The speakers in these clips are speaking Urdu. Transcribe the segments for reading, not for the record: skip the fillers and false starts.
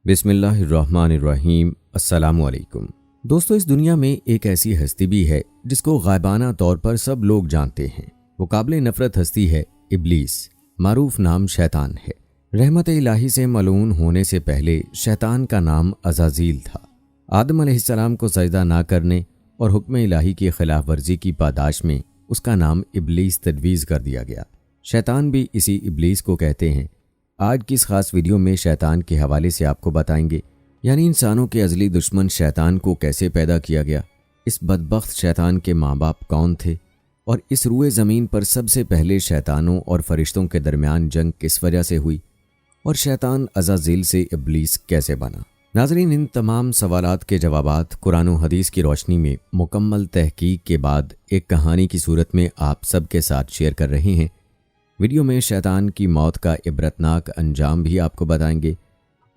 بسم اللہ الرحمن الرحیم۔ السلام علیکم دوستو، اس دنیا میں ایک ایسی ہستی بھی ہے جس کو غائبانہ طور پر سب لوگ جانتے ہیں۔ وہ قابل نفرت ہستی ہے ابلیس، معروف نام شیطان ہے۔ رحمت الہی سے ملعون ہونے سے پہلے شیطان کا نام عزازیل تھا۔ آدم علیہ السلام کو سجدہ نہ کرنے اور حکم الہی کی خلاف ورزی کی پاداش میں اس کا نام ابلیس تجویز کر دیا گیا۔ شیطان بھی اسی ابلیس کو کہتے ہیں۔ آج کی اس خاص ویڈیو میں شیطان کے حوالے سے آپ کو بتائیں گے، یعنی انسانوں کے ازلی دشمن شیطان کو کیسے پیدا کیا گیا، اس بدبخت شیطان کے ماں باپ کون تھے، اور اس روئے زمین پر سب سے پہلے شیطانوں اور فرشتوں کے درمیان جنگ کس وجہ سے ہوئی، اور شیطان عزازیل سے ابلیس کیسے بنا۔ ناظرین، ان تمام سوالات کے جوابات قرآن و حدیث کی روشنی میں مکمل تحقیق کے بعد ایک کہانی کی صورت میں آپ سب کے ساتھ شیئر کر رہے ہیں۔ ویڈیو میں شیطان کی موت کا عبرتناک انجام بھی آپ کو بتائیں گے،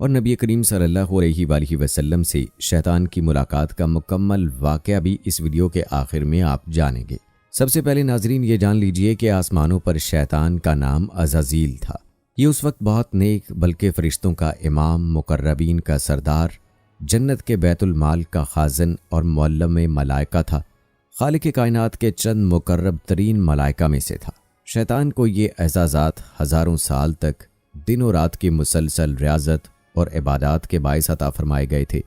اور نبی کریم صلی اللہ علیہ وآلہ وسلم سے شیطان کی ملاقات کا مکمل واقعہ بھی اس ویڈیو کے آخر میں آپ جانیں گے۔ سب سے پہلے ناظرین یہ جان لیجئے کہ آسمانوں پر شیطان کا نام عزازیل تھا۔ یہ اس وقت بہت نیک بلکہ فرشتوں کا امام، مقربین کا سردار، جنت کے بیت المال کا خازن اور معلم ملائکہ تھا۔ خالق کائنات کے چند مقرب ترین ملائکہ میں سے تھا۔ شیطان کو یہ اعزازات ہزاروں سال تک دن و رات کی مسلسل ریاضت اور عبادات کے باعث عطا فرمائے گئے تھے۔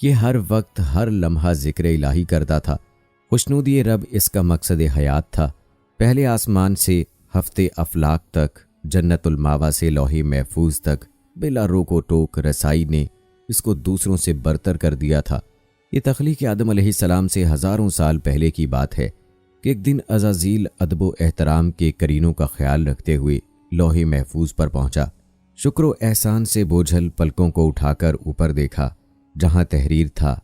یہ ہر وقت ہر لمحہ ذکر الہی کرتا تھا۔ خوشنودی رب اس کا مقصد حیات تھا۔ پہلے آسمان سے ہفتے افلاک تک، جنت الماوا سے لوح محفوظ تک بلا روک و ٹوک رسائی نے اس کو دوسروں سے برتر کر دیا تھا۔ یہ تخلیق آدم علیہ السلام سے ہزاروں سال پہلے کی بات ہے کہ ایک دن عزازیل ادب و احترام کے کرینوں کا خیال رکھتے ہوئے لوح محفوظ پر پہنچا۔ شکر و احسان سے بوجھل پلکوں کو اٹھا کر اوپر دیکھا، جہاں تحریر تھا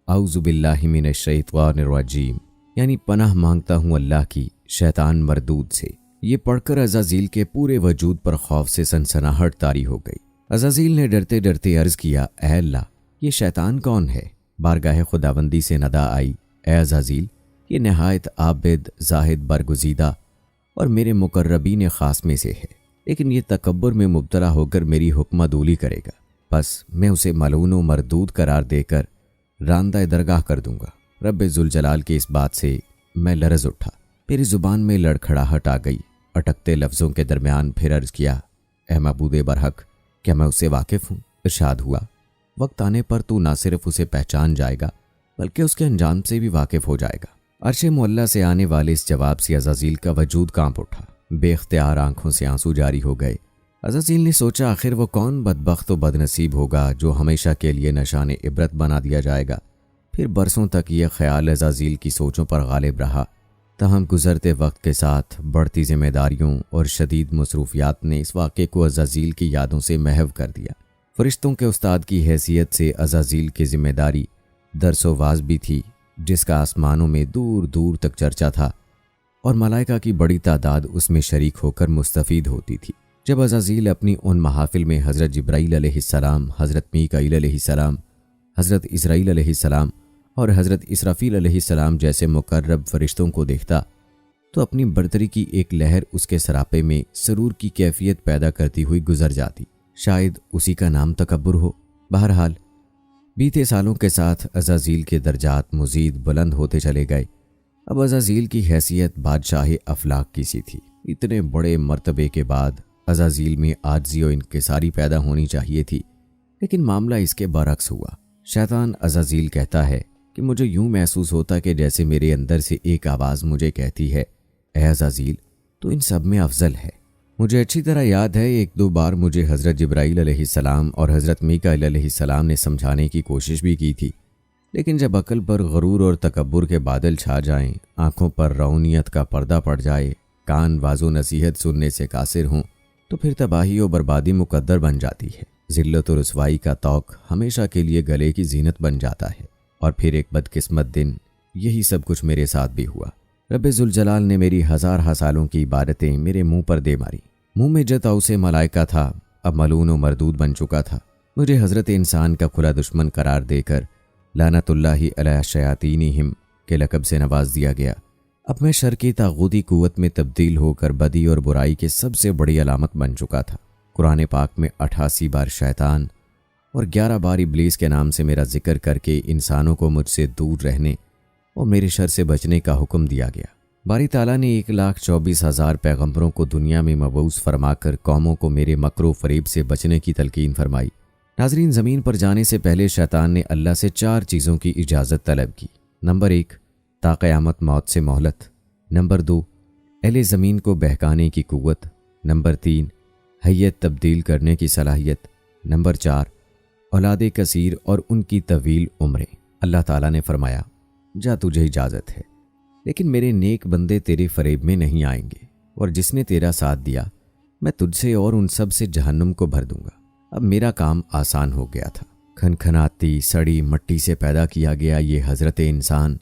اعوذ باللہ من الشیطان الرجیم، یعنی پناہ مانگتا ہوں اللہ کی شیطان مردود سے۔ یہ پڑھ کر عزازیل کے پورے وجود پر خوف سے سنسناہٹ طاری ہو گئی۔ عزازیل نے ڈرتے ڈرتے عرض کیا، اے اللہ، یہ شیطان کون ہے؟ بارگاہ خداوندی سے ندا آئی، اے عزازیل، یہ نہایت عابد، زاہد، برگزیدہ اور میرے مقربین خاص میں سے ہے، لیکن یہ تکبر میں مبتلا ہو کر میری حکمہ دولی کرے گا، بس میں اسے ملعون و مردود قرار دے کر راندہ درگاہ کر دوں گا۔ رب ذوالجلال کی اس بات سے میں لرز اٹھا، میری زبان میں لڑکھڑاہٹ آ گئی۔ اٹکتے لفظوں کے درمیان پھر عرض کیا، اے معبود برحق، کیا میں اس سے واقف ہوں؟ ارشاد ہوا، وقت آنے پر تو نہ صرف اسے پہچان جائے گا بلکہ اس کے انجام سے بھی واقف ہو جائے گا۔ عرش معلیٰ سے آنے والے اس جواب سے عزازیل کا وجود کانپ اٹھا، بے اختیار آنکھوں سے آنسو جاری ہو گئے۔ عزازیل نے سوچا، آخر وہ کون بدبخت و بدنصیب ہوگا جو ہمیشہ کے لیے نشان عبرت بنا دیا جائے گا۔ پھر برسوں تک یہ خیال عزازیل کی سوچوں پر غالب رہا، تاہم گزرتے وقت کے ساتھ بڑھتی ذمہ داریوں اور شدید مصروفیات نے اس واقعے کو عزازیل کی یادوں سے محو کر دیا۔ فرشتوں کے استاد کی حیثیت سے عزازیل کی ذمہ داری درس و واعظ بھی تھی، جس کا آسمانوں میں دور دور تک چرچا تھا، اور ملائکہ کی بڑی تعداد اس میں شریک ہو کر مستفید ہوتی تھی۔ جب عزازیل اپنی ان محافل میں حضرت جبرائیل علیہ السلام، حضرت میکائیل علیہ السلام، حضرت اسرائیل علیہ السلام اور حضرت اسرافیل علیہ السلام جیسے مقرب فرشتوں کو دیکھتا تو اپنی برتری کی ایک لہر اس کے سراپے میں سرور کی کیفیت پیدا کرتی ہوئی گزر جاتی۔ شاید اسی کا نام تکبر ہو۔ بہرحال بیتے سالوں کے ساتھ عزازیل کے درجات مزید بلند ہوتے چلے گئے۔ اب عزازیل کی حیثیت بادشاہ افلاک کی سی تھی۔ اتنے بڑے مرتبے کے بعد عزازیل میں عاجزی و انکساری پیدا ہونی چاہیے تھی، لیکن معاملہ اس کے برعکس ہوا۔ شیطان عزازیل کہتا ہے کہ مجھے یوں محسوس ہوتا کہ جیسے میرے اندر سے ایک آواز مجھے کہتی ہے، اے عزازیل، تو ان سب میں افضل ہے۔ مجھے اچھی طرح یاد ہے ایک دو بار مجھے حضرت جبرائیل علیہ السلام اور حضرت میکائیل علیہ السلام نے سمجھانے کی کوشش بھی کی تھی، لیکن جب عقل پر غرور اور تکبر کے بادل چھا جائیں، آنکھوں پر رونیت کا پردہ پڑ جائے، کان واعظ و نصیحت سننے سے قاصر ہوں، تو پھر تباہی و بربادی مقدر بن جاتی ہے۔ ذلت و رسوائی کا طوق ہمیشہ کے لیے گلے کی زینت بن جاتا ہے۔ اور پھر ایک بدقسمت دن یہی سب کچھ میرے ساتھ بھی ہوا۔ رب ذوالجلال نے میری ہزارہ سالوں کی عبادتیں میرے منہ پر دے ماری۔ منہ میں جتا اسے ملائکہ تھا، اب ملعون و مردود بن چکا تھا۔ مجھے حضرت انسان کا کھلا دشمن قرار دے کر لعنت اللہ علی شیاطینہم کے لقب سے نواز دیا گیا۔ اب میں شر کی طاغوتی قوت میں تبدیل ہو کر بدی اور برائی کے سب سے بڑی علامت بن چکا تھا۔ قرآن پاک میں 88 بار شیطان اور 11 بار ابلیس کے نام سے میرا ذکر کر کے انسانوں کو مجھ سے دور رہنے اور میرے شر سے بچنے کا حکم دیا گیا۔ باری تعالیٰ نے 1,24,000 پیغمبروں کو دنیا میں مبعوث فرما کر قوموں کو میرے مکر و فریب سے بچنے کی تلقین فرمائی۔ ناظرین، زمین پر جانے سے پہلے شیطان نے اللہ سے 4 چیزوں کی اجازت طلب کی۔ نمبر 1، تا قیامت موت سے مہلت۔ نمبر 2، اہل زمین کو بہکانے کی قوت۔ نمبر 3، حیت تبدیل کرنے کی صلاحیت۔ نمبر 4، اولاد کثیر اور ان کی طویل عمریں۔ اللہ تعالیٰ نے فرمایا، جا تجھے اجازت ہے، لیکن میرے نیک بندے تیرے فریب میں نہیں آئیں گے، اور جس نے تیرا ساتھ دیا میں تجھ سے اور ان سب سے جہنم کو بھر دوں گا۔ اب میرا کام آسان ہو گیا تھا۔ کھنکھناتی سڑی مٹی سے پیدا کیا گیا یہ حضرت انسان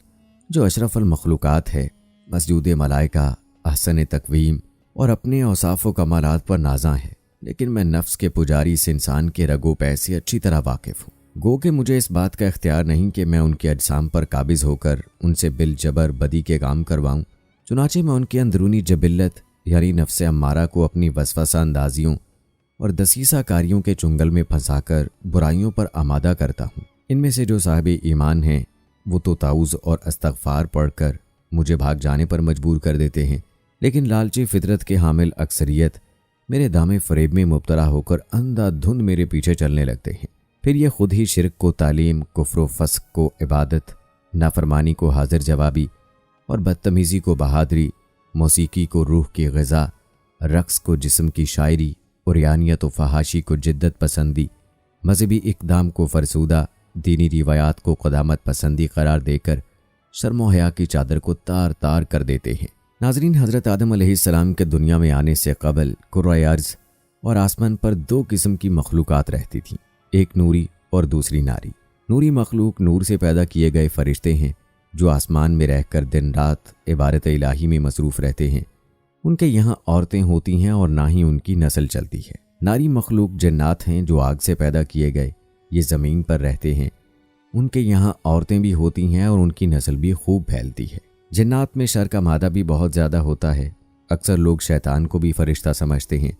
جو اشرف المخلوقات ہے، مسجود ملائکہ، احسن تقویم اور اپنے اوصاف و کمالات پر نازاں ہے، لیکن میں نفس کے پجاری اس انسان کے رگ و پے سے اچھی طرح واقف ہوں۔ گو کہ مجھے اس بات کا اختیار نہیں کہ میں ان کے اجسام پر قابض ہو کر ان سے بالجبر بدی کے کام کرواؤں، چنانچہ میں ان کی اندرونی جبلت یعنی نفس امارہ کو اپنی وسوسہ اندازیوں اور دسیسہ کاریوں کے چنگل میں پھنسا کر برائیوں پر آمادہ کرتا ہوں۔ ان میں سے جو صاحب ایمان ہیں وہ تو تعوذ اور استغفار پڑھ کر مجھے بھاگ جانے پر مجبور کر دیتے ہیں، لیکن لالچی فطرت کے حامل اکثریت میرے دامے فریب میں مبتلا ہو کر اندھا دھند میرے پیچھے چلنے لگتے ہیں۔ پھر یہ خود ہی شرک کو تعلیم، کفر و فسق کو عبادت، نافرمانی کو حاضر جوابی اور بدتمیزی کو بہادری، موسیقی کو روح کی غذا، رقص کو جسم کی شاعری، عریانیت و فحاشی کو جدت پسندی، مذہبی اقدام کو فرسودہ، دینی روایات کو قدامت پسندی قرار دے کر شرم و حیا کی چادر کو تار تار کر دیتے ہیں۔ ناظرین، حضرت آدم علیہ السلام کے دنیا میں آنے سے قبل کرۂ ارض اور آسمان پر 2 قسم کی مخلوقات رہتی تھیں، ایک نوری اور دوسری ناری۔ نوری مخلوق نور سے پیدا کیے گئے فرشتے ہیں جو آسمان میں رہ کر دن رات عبادت الہی میں مصروف رہتے ہیں۔ ان کے یہاں عورتیں ہوتی ہیں اور نہ ہی ان کی نسل چلتی ہے۔ ناری مخلوق جنات ہیں جو آگ سے پیدا کیے گئے، یہ زمین پر رہتے ہیں۔ ان کے یہاں عورتیں بھی ہوتی ہیں اور ان کی نسل بھی خوب پھیلتی ہے۔ جنات میں شر کا مادہ بھی بہت زیادہ ہوتا ہے۔ اکثر لوگ شیطان کو بھی فرشتہ سمجھتے ہیں،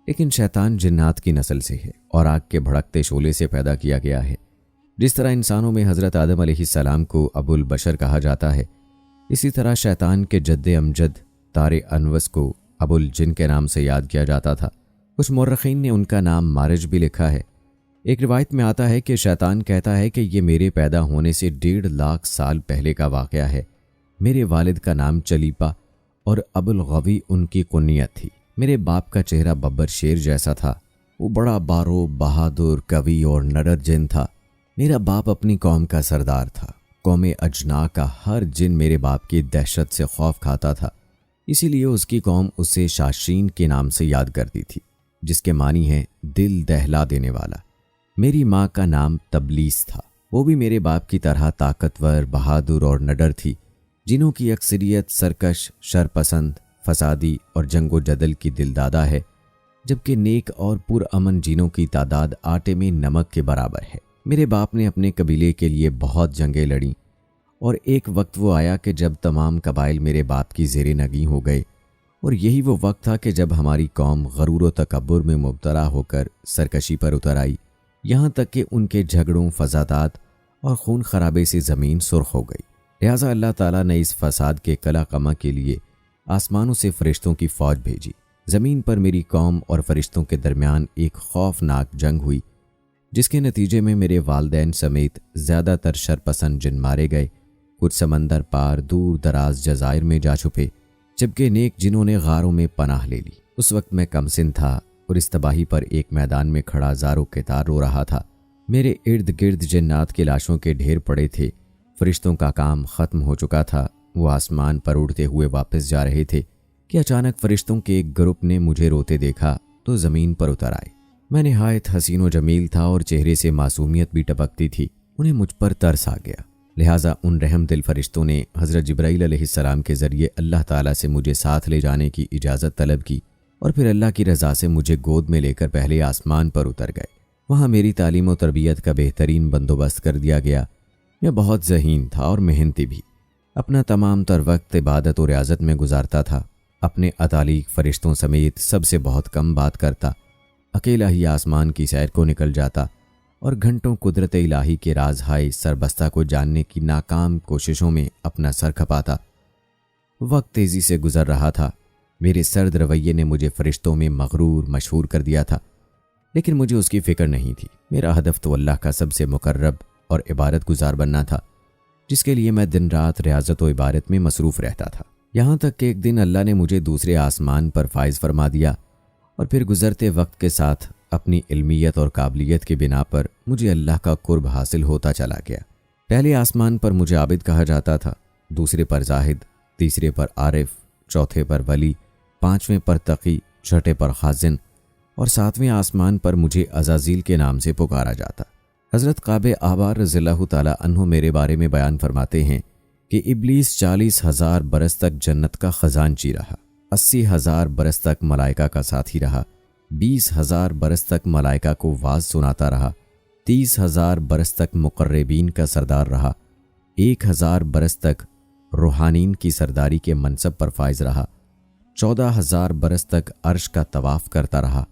لیکن شیطان جنات کی نسل سے ہے اور آگ کے بھڑکتے شعلے سے پیدا کیا گیا ہے۔ جس طرح انسانوں میں حضرت آدم علیہ السلام کو ابو البشر کہا جاتا ہے، اسی طرح شیطان کے جد امجد تار انوس کو ابو الجن کے نام سے یاد کیا جاتا تھا۔ کچھ مورخین نے ان کا نام مارج بھی لکھا ہے۔ ایک روایت میں آتا ہے کہ شیطان کہتا ہے کہ یہ میرے پیدا ہونے سے 1.5 لاکھ سال پہلے کا واقعہ ہے۔ میرے والد کا نام چلیپا اور ابو الغوی ان کی کنیت تھی۔ میرے باپ کا چہرہ ببر شیر جیسا تھا، وہ بڑا بارو، بہادر، قوی اور نرد جن تھا۔ میرا باپ اپنی قوم کا سردار تھا۔ قوم اجنا کا ہر جن میرے باپ کی دہشت سے خوف کھاتا تھا، اسی لیے اس کی قوم اسے شاشین کے نام سے یاد کرتی تھی، جس کے معنی ہے دل دہلا دینے والا۔ میری ماں کا نام تبلیس تھا، وہ بھی میرے باپ کی طرح طاقتور، بہادر اور نڈر تھی، جنوں کی اکثریت سرکش، شرپسند، فسادی اور جنگ و جدل کی دلدادہ ہے، جبکہ نیک اور پرامن جنوں کی تعداد آٹے میں نمک کے برابر ہے۔ میرے باپ نے اپنے قبیلے کے لیے بہت جنگیں لڑیں، اور ایک وقت وہ آیا کہ جب تمام قبائل میرے باپ کی زیر نگیں ہو گئے، اور یہی وہ وقت تھا کہ جب ہماری قوم غرور و تکبر میں مبتلا ہو کر سرکشی پر اتر آئی، یہاں تک کہ ان کے جھگڑوں، فسادات اور خون خرابے سے زمین سرخ ہو گئی۔ لہٰذا اللہ تعالیٰ نے اس فساد کے قلع قمع کے لیے آسمانوں سے فرشتوں کی فوج بھیجی۔ زمین پر میری قوم اور فرشتوں کے درمیان ایک خوفناک جنگ ہوئی، جس کے نتیجے میں میرے والدین سمیت زیادہ تر شرپسند جن مارے گئے۔ کچھ سمندر پار دور دراز جزائر میں جا چھپے، جبکہ نیک جنہوں نے غاروں میں پناہ لے لی۔ اس وقت میں کم سن تھا اور اس تباہی پر ایک میدان میں کھڑا زاروں کے تار رو رہا تھا۔ میرے ارد گرد جنات کی لاشوں کے ڈھیر پڑے تھے۔ فرشتوں کا کام ختم ہو چکا تھا، وہ آسمان پر اڑتے ہوئے واپس جا رہے تھے کہ اچانک فرشتوں کے ایک گروپ نے مجھے روتے دیکھا تو زمین پر اتر آئے۔ میں نہایت حسین و جمیل تھا اور چہرے سے معصومیت بھی ٹپکتی تھی۔ انہیں مجھ پر ترس آ گیا، لہٰذا ان رحم دل فرشتوں نے حضرت جبرائیل علیہ السلام کے ذریعے اللہ تعالیٰ سے مجھے ساتھ لے جانے کی اجازت طلب کی، اور پھر اللہ کی رضا سے مجھے گود میں لے کر پہلے آسمان پر اتر گئے۔ وہاں میری تعلیم و تربیت کا بہترین بندوبست کر دیا گیا۔ میں بہت ذہین تھا اور محنتی بھی، اپنا تمام تر وقت عبادت و ریاضت میں گزارتا تھا۔ اپنے اتالیق فرشتوں سمیت سب سے بہت کم بات کرتا، اکیلا ہی آسمان کی سیر کو نکل جاتا اور گھنٹوں قدرت الہی کے راز ہائے سربستہ کو جاننے کی ناکام کوششوں میں اپنا سر کھپاتا۔ وقت تیزی سے گزر رہا تھا۔ میرے سرد رویے نے مجھے فرشتوں میں مغرور مشہور کر دیا تھا، لیکن مجھے اس کی فکر نہیں تھی۔ میرا ہدف تو اللہ کا سب سے مقرب اور عبادت گزار بننا تھا، جس کے لیے میں دن رات ریاضت و عبادت میں مصروف رہتا تھا۔ یہاں تک کہ ایک دن اللہ نے مجھے دوسرے آسمان پر فائز فرما دیا، اور پھر گزرتے وقت کے ساتھ اپنی علمیت اور قابلیت کی بنا پر مجھے اللہ کا قرب حاصل ہوتا چلا گیا۔ پہلے آسمان پر مجھے عابد کہا جاتا تھا، دوسرے پر زاہد، تیسرے پر عارف، چوتھے پر ولی، پانچویں پر تقی، چھٹے پر خازن، اور ساتویں آسمان پر مجھے عزازیل کے نام سے پکارا جاتا۔ حضرت کعب احبار رضی اللہ تعالی عنہ میرے بارے میں بیان فرماتے ہیں کہ ابلیس 40,000 برس تک جنت کا خزانچی رہا، 80,000 برس تک ملائکہ کا ساتھی رہا، 20,000 برس تک ملائکہ کو واز سناتا رہا، 30,000 برس تک مقربین کا سردار رہا، 1,000 برس تک روحانین کی سرداری کے منصب پر فائز رہا، 14,000 برس تک عرش کا طواف کرتا رہا۔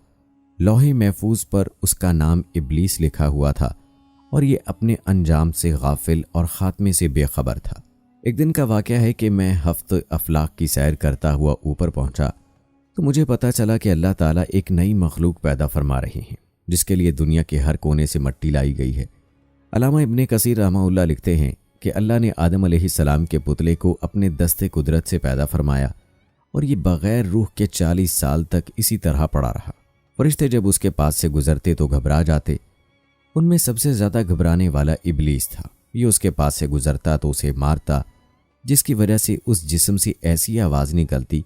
لوح محفوظ پر اس کا نام ابلیس لکھا ہوا تھا، اور یہ اپنے انجام سے غافل اور خاتمے سے بے خبر تھا۔ ایک دن کا واقعہ ہے کہ میں ہفت افلاق کی سیر کرتا ہوا اوپر پہنچا تو مجھے پتہ چلا کہ اللہ تعالیٰ ایک نئی مخلوق پیدا فرما رہے ہیں، جس کے لیے دنیا کے ہر کونے سے مٹی لائی گئی ہے۔ علامہ ابن کثیر رحمہ اللہ لکھتے ہیں کہ اللہ نے آدم علیہ السلام کے پتلے کو اپنے دست قدرت سے پیدا فرمایا، اور یہ بغیر روح کے 40 سال تک اسی طرح پڑا رہا۔ فرشتے جب اس کے پاس سے گزرتے تو گھبرا جاتے۔ ان میں سب سے زیادہ گھبرانے والا ابلیس تھا۔ یہ اس کے پاس سے گزرتا تو اسے مارتا، جس کی وجہ سے اس جسم سے ایسی آواز نکلتی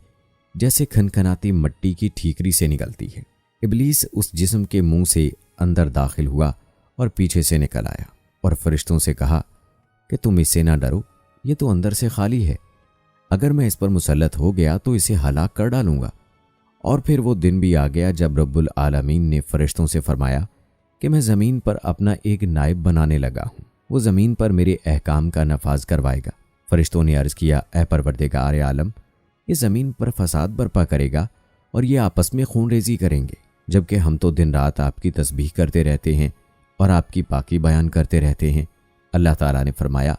جیسے کھنکھناتی مٹی کی ٹھیکری سے نکلتی ہے۔ ابلیس اس جسم کے منہ سے اندر داخل ہوا اور پیچھے سے نکل آیا، اور فرشتوں سے کہا کہ تم اس سے نہ ڈرو، یہ تو اندر سے خالی ہے، اگر میں اس پر مسلط ہو گیا تو اسے ہلاک کر ڈالوں گا۔ اور پھر وہ دن بھی آ گیا جب رب العالمین نے فرشتوں سے فرمایا کہ میں زمین پر اپنا ایک نائب بنانے لگا ہوں، وہ زمین پر میرے احکام کا نفاذ کروائے گا۔ فرشتوں نے عرض کیا، اے پروردگار عالم، یہ زمین پر فساد برپا کرے گا اور یہ آپس میں خون ریزی کریں گے، جبکہ ہم تو دن رات آپ کی تسبیح کرتے رہتے ہیں اور آپ کی پاکی بیان کرتے رہتے ہیں۔ اللہ تعالیٰ نے فرمایا،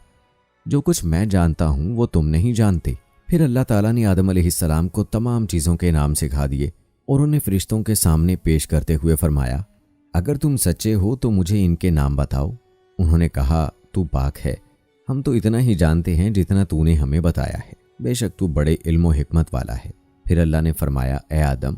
جو کچھ میں جانتا ہوں وہ تم نہیں جانتے۔ پھر اللہ تعالیٰ نے آدم علیہ السلام کو تمام چیزوں کے نام سکھا دیے اور انہیں فرشتوں کے سامنے پیش کرتے ہوئے فرمایا، اگر تم سچے ہو تو مجھے ان کے نام بتاؤ۔ انہوں نے کہا، تو پاک ہے، ہم تو اتنا ہی جانتے ہیں جتنا تو نے ہمیں بتایا ہے، بے شک تو بڑے علم و حکمت والا ہے۔ پھر اللہ نے فرمایا، اے آدم،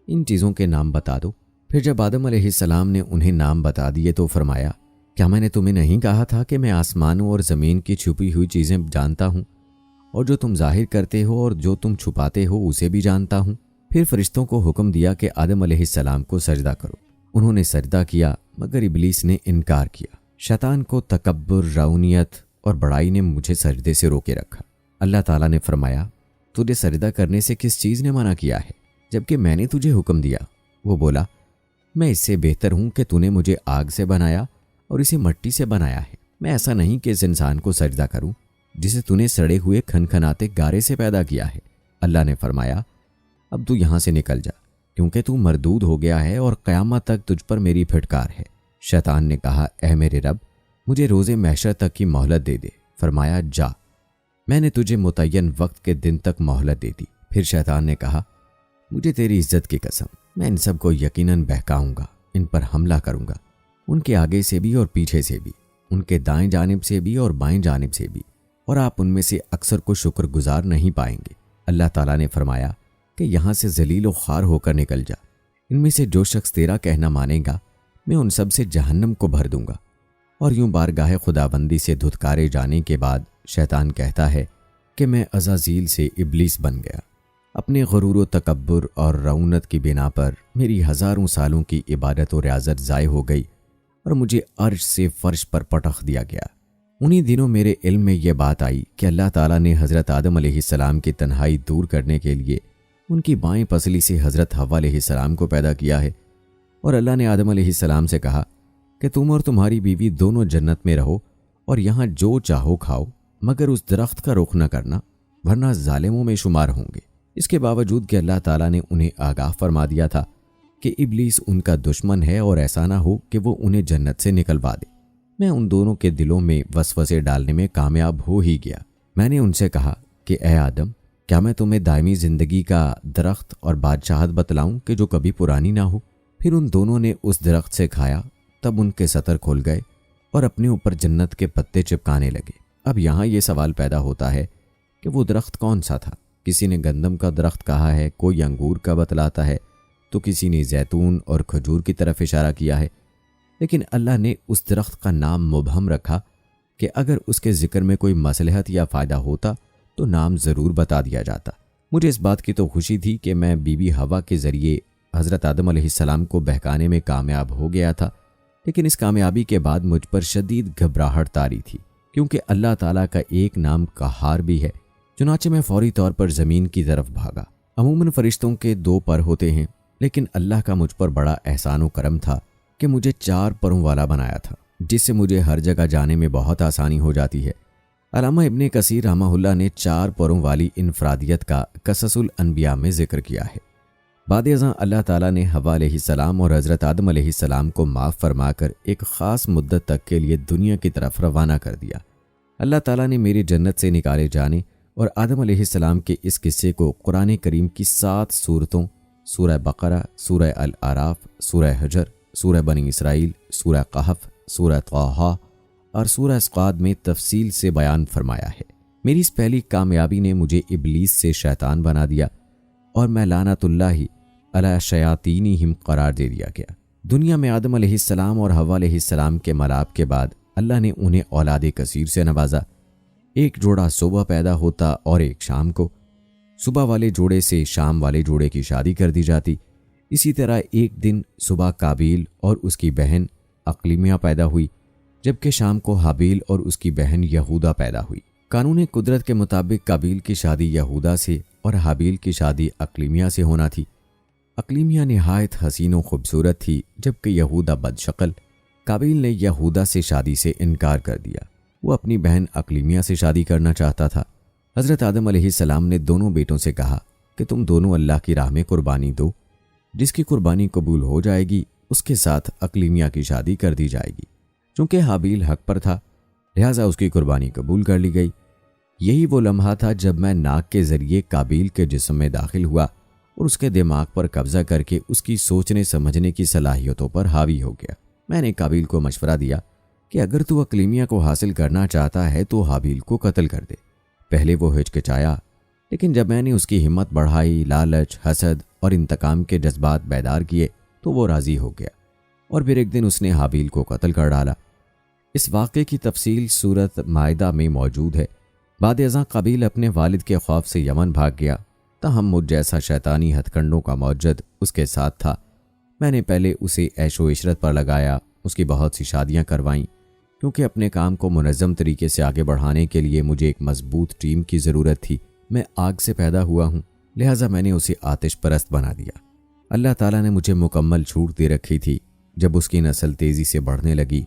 ان چیزوں کے نام بتا دو۔ پھر جب آدم علیہ السلام نے انہیں نام بتا دیے تو فرمایا، کیا میں نے تمہیں نہیں کہا تھا کہ میں آسمانوں اور زمین کی چھپی ہوئی چیزیں جانتا ہوں، اور جو تم ظاہر کرتے ہو اور جو تم چھپاتے ہو اسے بھی جانتا ہوں؟ پھر فرشتوں کو حکم دیا کہ آدم علیہ السلام کو سجدہ کرو۔ انہوں نے سجدہ کیا، مگر ابلیس نے انکار کیا۔ شیطان کو تکبر، رعونیت اور بڑائی نے مجھے سجدے سے روکے رکھا۔ اللہ تعالیٰ نے فرمایا، تجھے سجدہ کرنے سے کس چیز نے منع کیا ہے جبکہ میں نے تجھے حکم دیا؟ وہ بولا، میں اس سے بہتر ہوں کہ تو نے مجھے آگ سے بنایا اور اسے مٹی سے بنایا ہے۔ میں ایسا نہیں کہ اس انسان کو سجدہ کروں جسے تو نے سڑے ہوئے کھنکھناتے گارے سے پیدا کیا ہے۔ اللہ نے فرمایا، اب تو یہاں سے نکل جا، کیونکہ تو مردود ہو گیا ہے اور قیامت تک تجھ پر میری پھٹکار ہے۔ شیطان نے کہا، اے میرے رب، مجھے روز محشر تک کی مہلت دے دے۔ فرمایا، جا، میں نے تجھے متعین وقت کے دن تک مہلت دے دی۔ پھر شیطان نے کہا، مجھے تیری عزت کی قسم، میں ان سب کو یقیناً بہکاؤں گا، ان پر حملہ کروں گا، ان کے آگے سے بھی اور پیچھے سے بھی، ان کے دائیں جانب سے بھی اور بائیں جانب سے بھی، اور آپ ان میں سے اکثر کو شکر گزار نہیں پائیں گے۔ اللہ تعالیٰ نے فرمایا کہ یہاں سے ذلیل و خوار ہو کر نکل جا، ان میں سے جو شخص تیرا کہنا مانے گا میں ان سب سے جہنم کو بھر دوں گا۔ اور یوں بارگاہ خداوندی سے دھتکارے جانے کے بعد شیطان کہتا ہے کہ میں عزازیل سے ابلیس بن گیا۔ اپنے غرور و تکبر اور رعونت کی بنا پر میری ہزاروں سالوں کی عبادت و ریاضت ضائع ہو گئی اور مجھے عرش سے فرش پر پٹخ دیا گیا۔ انہی دنوں میرے علم میں یہ بات آئی کہ اللہ تعالیٰ نے حضرت آدم علیہ السلام کی تنہائی دور کرنے کے لیے ان کی بائیں پسلی سے حضرت حوا علیہ السلام کو پیدا کیا ہے، اور اللہ نے آدم علیہ السلام سے کہا کہ تم اور تمہاری بیوی دونوں جنت میں رہو اور یہاں جو چاہو کھاؤ، مگر اس درخت کا رخ نہ کرنا ورنہ ظالموں میں شمار ہوں گے۔ اس کے باوجود کہ اللہ تعالیٰ نے انہیں آگاہ فرما دیا تھا کہ ابلیس ان کا دشمن ہے اور ایسا نہ ہو کہ وہ انہیں جنت سے نکلوا دے۔ میں ان دونوں کے دلوں میں وسوسے ڈالنے میں کامیاب ہو ہی گیا۔ میں نے ان سے کہا کہ اے آدم، کیا میں تمہیں دائمی زندگی کا درخت اور بادشاہت بتلاؤں کہ جو کبھی پرانی نہ ہو؟ پھر ان دونوں نے اس درخت سے کھایا، تب ان کے سطر کھل گئے اور اپنے اوپر جنت کے پتے چپکانے لگے۔ اب یہاں یہ سوال پیدا ہوتا ہے کہ وہ درخت کون سا تھا؟ کسی نے گندم کا درخت کہا ہے، کوئی انگور کا بتلاتا ہے، تو کسی نے زیتون اور کھجور کی طرف اشارہ کیا ہے، لیکن اللہ نے اس درخت کا نام مبہم رکھا کہ اگر اس کے ذکر میں کوئی مصلحت یا فائدہ ہوتا تو نام ضرور بتا دیا جاتا۔ مجھے اس بات کی تو خوشی تھی کہ میں بی بی حوا کے ذریعے حضرت آدم علیہ السلام کو بہکانے میں کامیاب ہو گیا تھا، لیکن اس کامیابی کے بعد مجھ پر شدید گھبراہٹ طاری تھی، کیونکہ اللہ تعالیٰ کا ایک نام قہار بھی ہے۔ چنانچہ میں فوری طور پر زمین کی طرف بھاگا۔ عموماً فرشتوں کے 2 پر ہوتے ہیں، لیکن اللہ کا مجھ پر بڑا احسان و کرم تھا کہ مجھے 4 پروں والا بنایا تھا، جس سے مجھے ہر جگہ جانے میں بہت آسانی ہو جاتی ہے۔ علامہ ابن کثیر رحمہ اللہ نے 4 پروں والی انفرادیت کا قصص الانبیاء میں ذکر کیا ہے۔ بعد ازاں اللہ تعالیٰ نے حوا علیہ السلام اور حضرت آدم علیہ السلام کو معاف فرما کر ایک خاص مدت تک کے لیے دنیا کی طرف روانہ کر دیا۔ اللہ تعالیٰ نے میرے جنت سے نکالے جانے اور آدم علیہ السلام کے اس قصے کو قرآن کریم کی 7 سورتوں، سورہ بقرہ، سورہ الاعراف، سورہ حجر، سورہ بنی اسرائیل، سورہ قحف، سورہ طٰہٰ اور سورہ صاد میں تفصیل سے بیان فرمایا ہے۔ میری اس پہلی کامیابی نے مجھے ابلیس سے شیطان بنا دیا اور میں لعنت اللہ علی شیاطینہم قرار دے دیا گیا۔ دنیا میں آدم علیہ السلام اور حوا علیہ السلام کے ملاپ کے بعد اللہ نے انہیں اولاد کثیر سے نوازا۔ ایک جوڑا صبح پیدا ہوتا اور ایک شام کو۔ صبح والے جوڑے سے شام والے جوڑے کی شادی کر دی جاتی۔ اسی طرح ایک دن صبح قابیل اور اس کی بہن اقلیمیہ پیدا ہوئی، جبکہ شام کو حابیل اور اس کی بہن یہودا پیدا ہوئی۔ قانون قدرت کے مطابق قابیل کی شادی یہودا سے اور حابیل کی شادی اقلیمیہ سے ہونا تھی۔ اقلیمیہ نہایت حسین و خوبصورت تھی، جبکہ یہودا بدشکل۔ قابیل نے یہودا سے شادی سے انکار کر دیا، وہ اپنی بہن اقلیمیہ سے شادی کرنا چاہتا تھا۔ حضرت آدم علیہ السلام نے دونوں بیٹوں سے کہا کہ تم دونوں اللہ کی راہ میں قربانی دو، جس کی قربانی قبول ہو جائے گی اس کے ساتھ اقلیمیہ کی شادی کر دی جائے گی۔ چونکہ حابیل حق پر تھا، لہٰذا اس کی قربانی قبول کر لی گئی۔ یہی وہ لمحہ تھا جب میں ناک کے ذریعے قابیل کے جسم میں داخل ہوا اور اس کے دماغ پر قبضہ کر کے اس کی سوچنے سمجھنے کی صلاحیتوں پر حاوی ہو گیا۔ میں نے قابیل کو مشورہ دیا کہ اگر تو اقلیمیہ کو حاصل کرنا چاہتا ہے تو حابیل کو قتل کر دے۔ پہلے وہ ہچکچایا، لیکن جب میں نے اس کی ہمت بڑھائی، لالچ، حسد اور انتقام کے جذبات بیدار کیے تو وہ راضی ہو گیا، اور پھر ایک دن اس نے حابیل کو قتل کر ڈالا۔ اس واقعے کی تفصیل سورۃ مائدہ میں موجود ہے۔ بعد ازاں قابیل اپنے والد کے خوف سے یمن بھاگ گیا، تاہم مجھ جیسا شیطانی ہتھ کنڈوں کا موجد اس کے ساتھ تھا۔ میں نے پہلے اسے عیش و عشرت پر لگایا، اس کی بہت سی شادیاں کروائیں، کیونکہ اپنے کام کو منظم طریقے سے آگے بڑھانے کے لیے مجھے ایک مضبوط ٹیم کی ضرورت تھی۔ میں آگ سے پیدا ہوا ہوں، لہٰذا میں نے اسے آتش پرست بنا دیا۔ اللہ تعالیٰ نے مجھے مکمل چھوٹ دے رکھی تھی۔ جب اس کی نسل تیزی سے بڑھنے لگی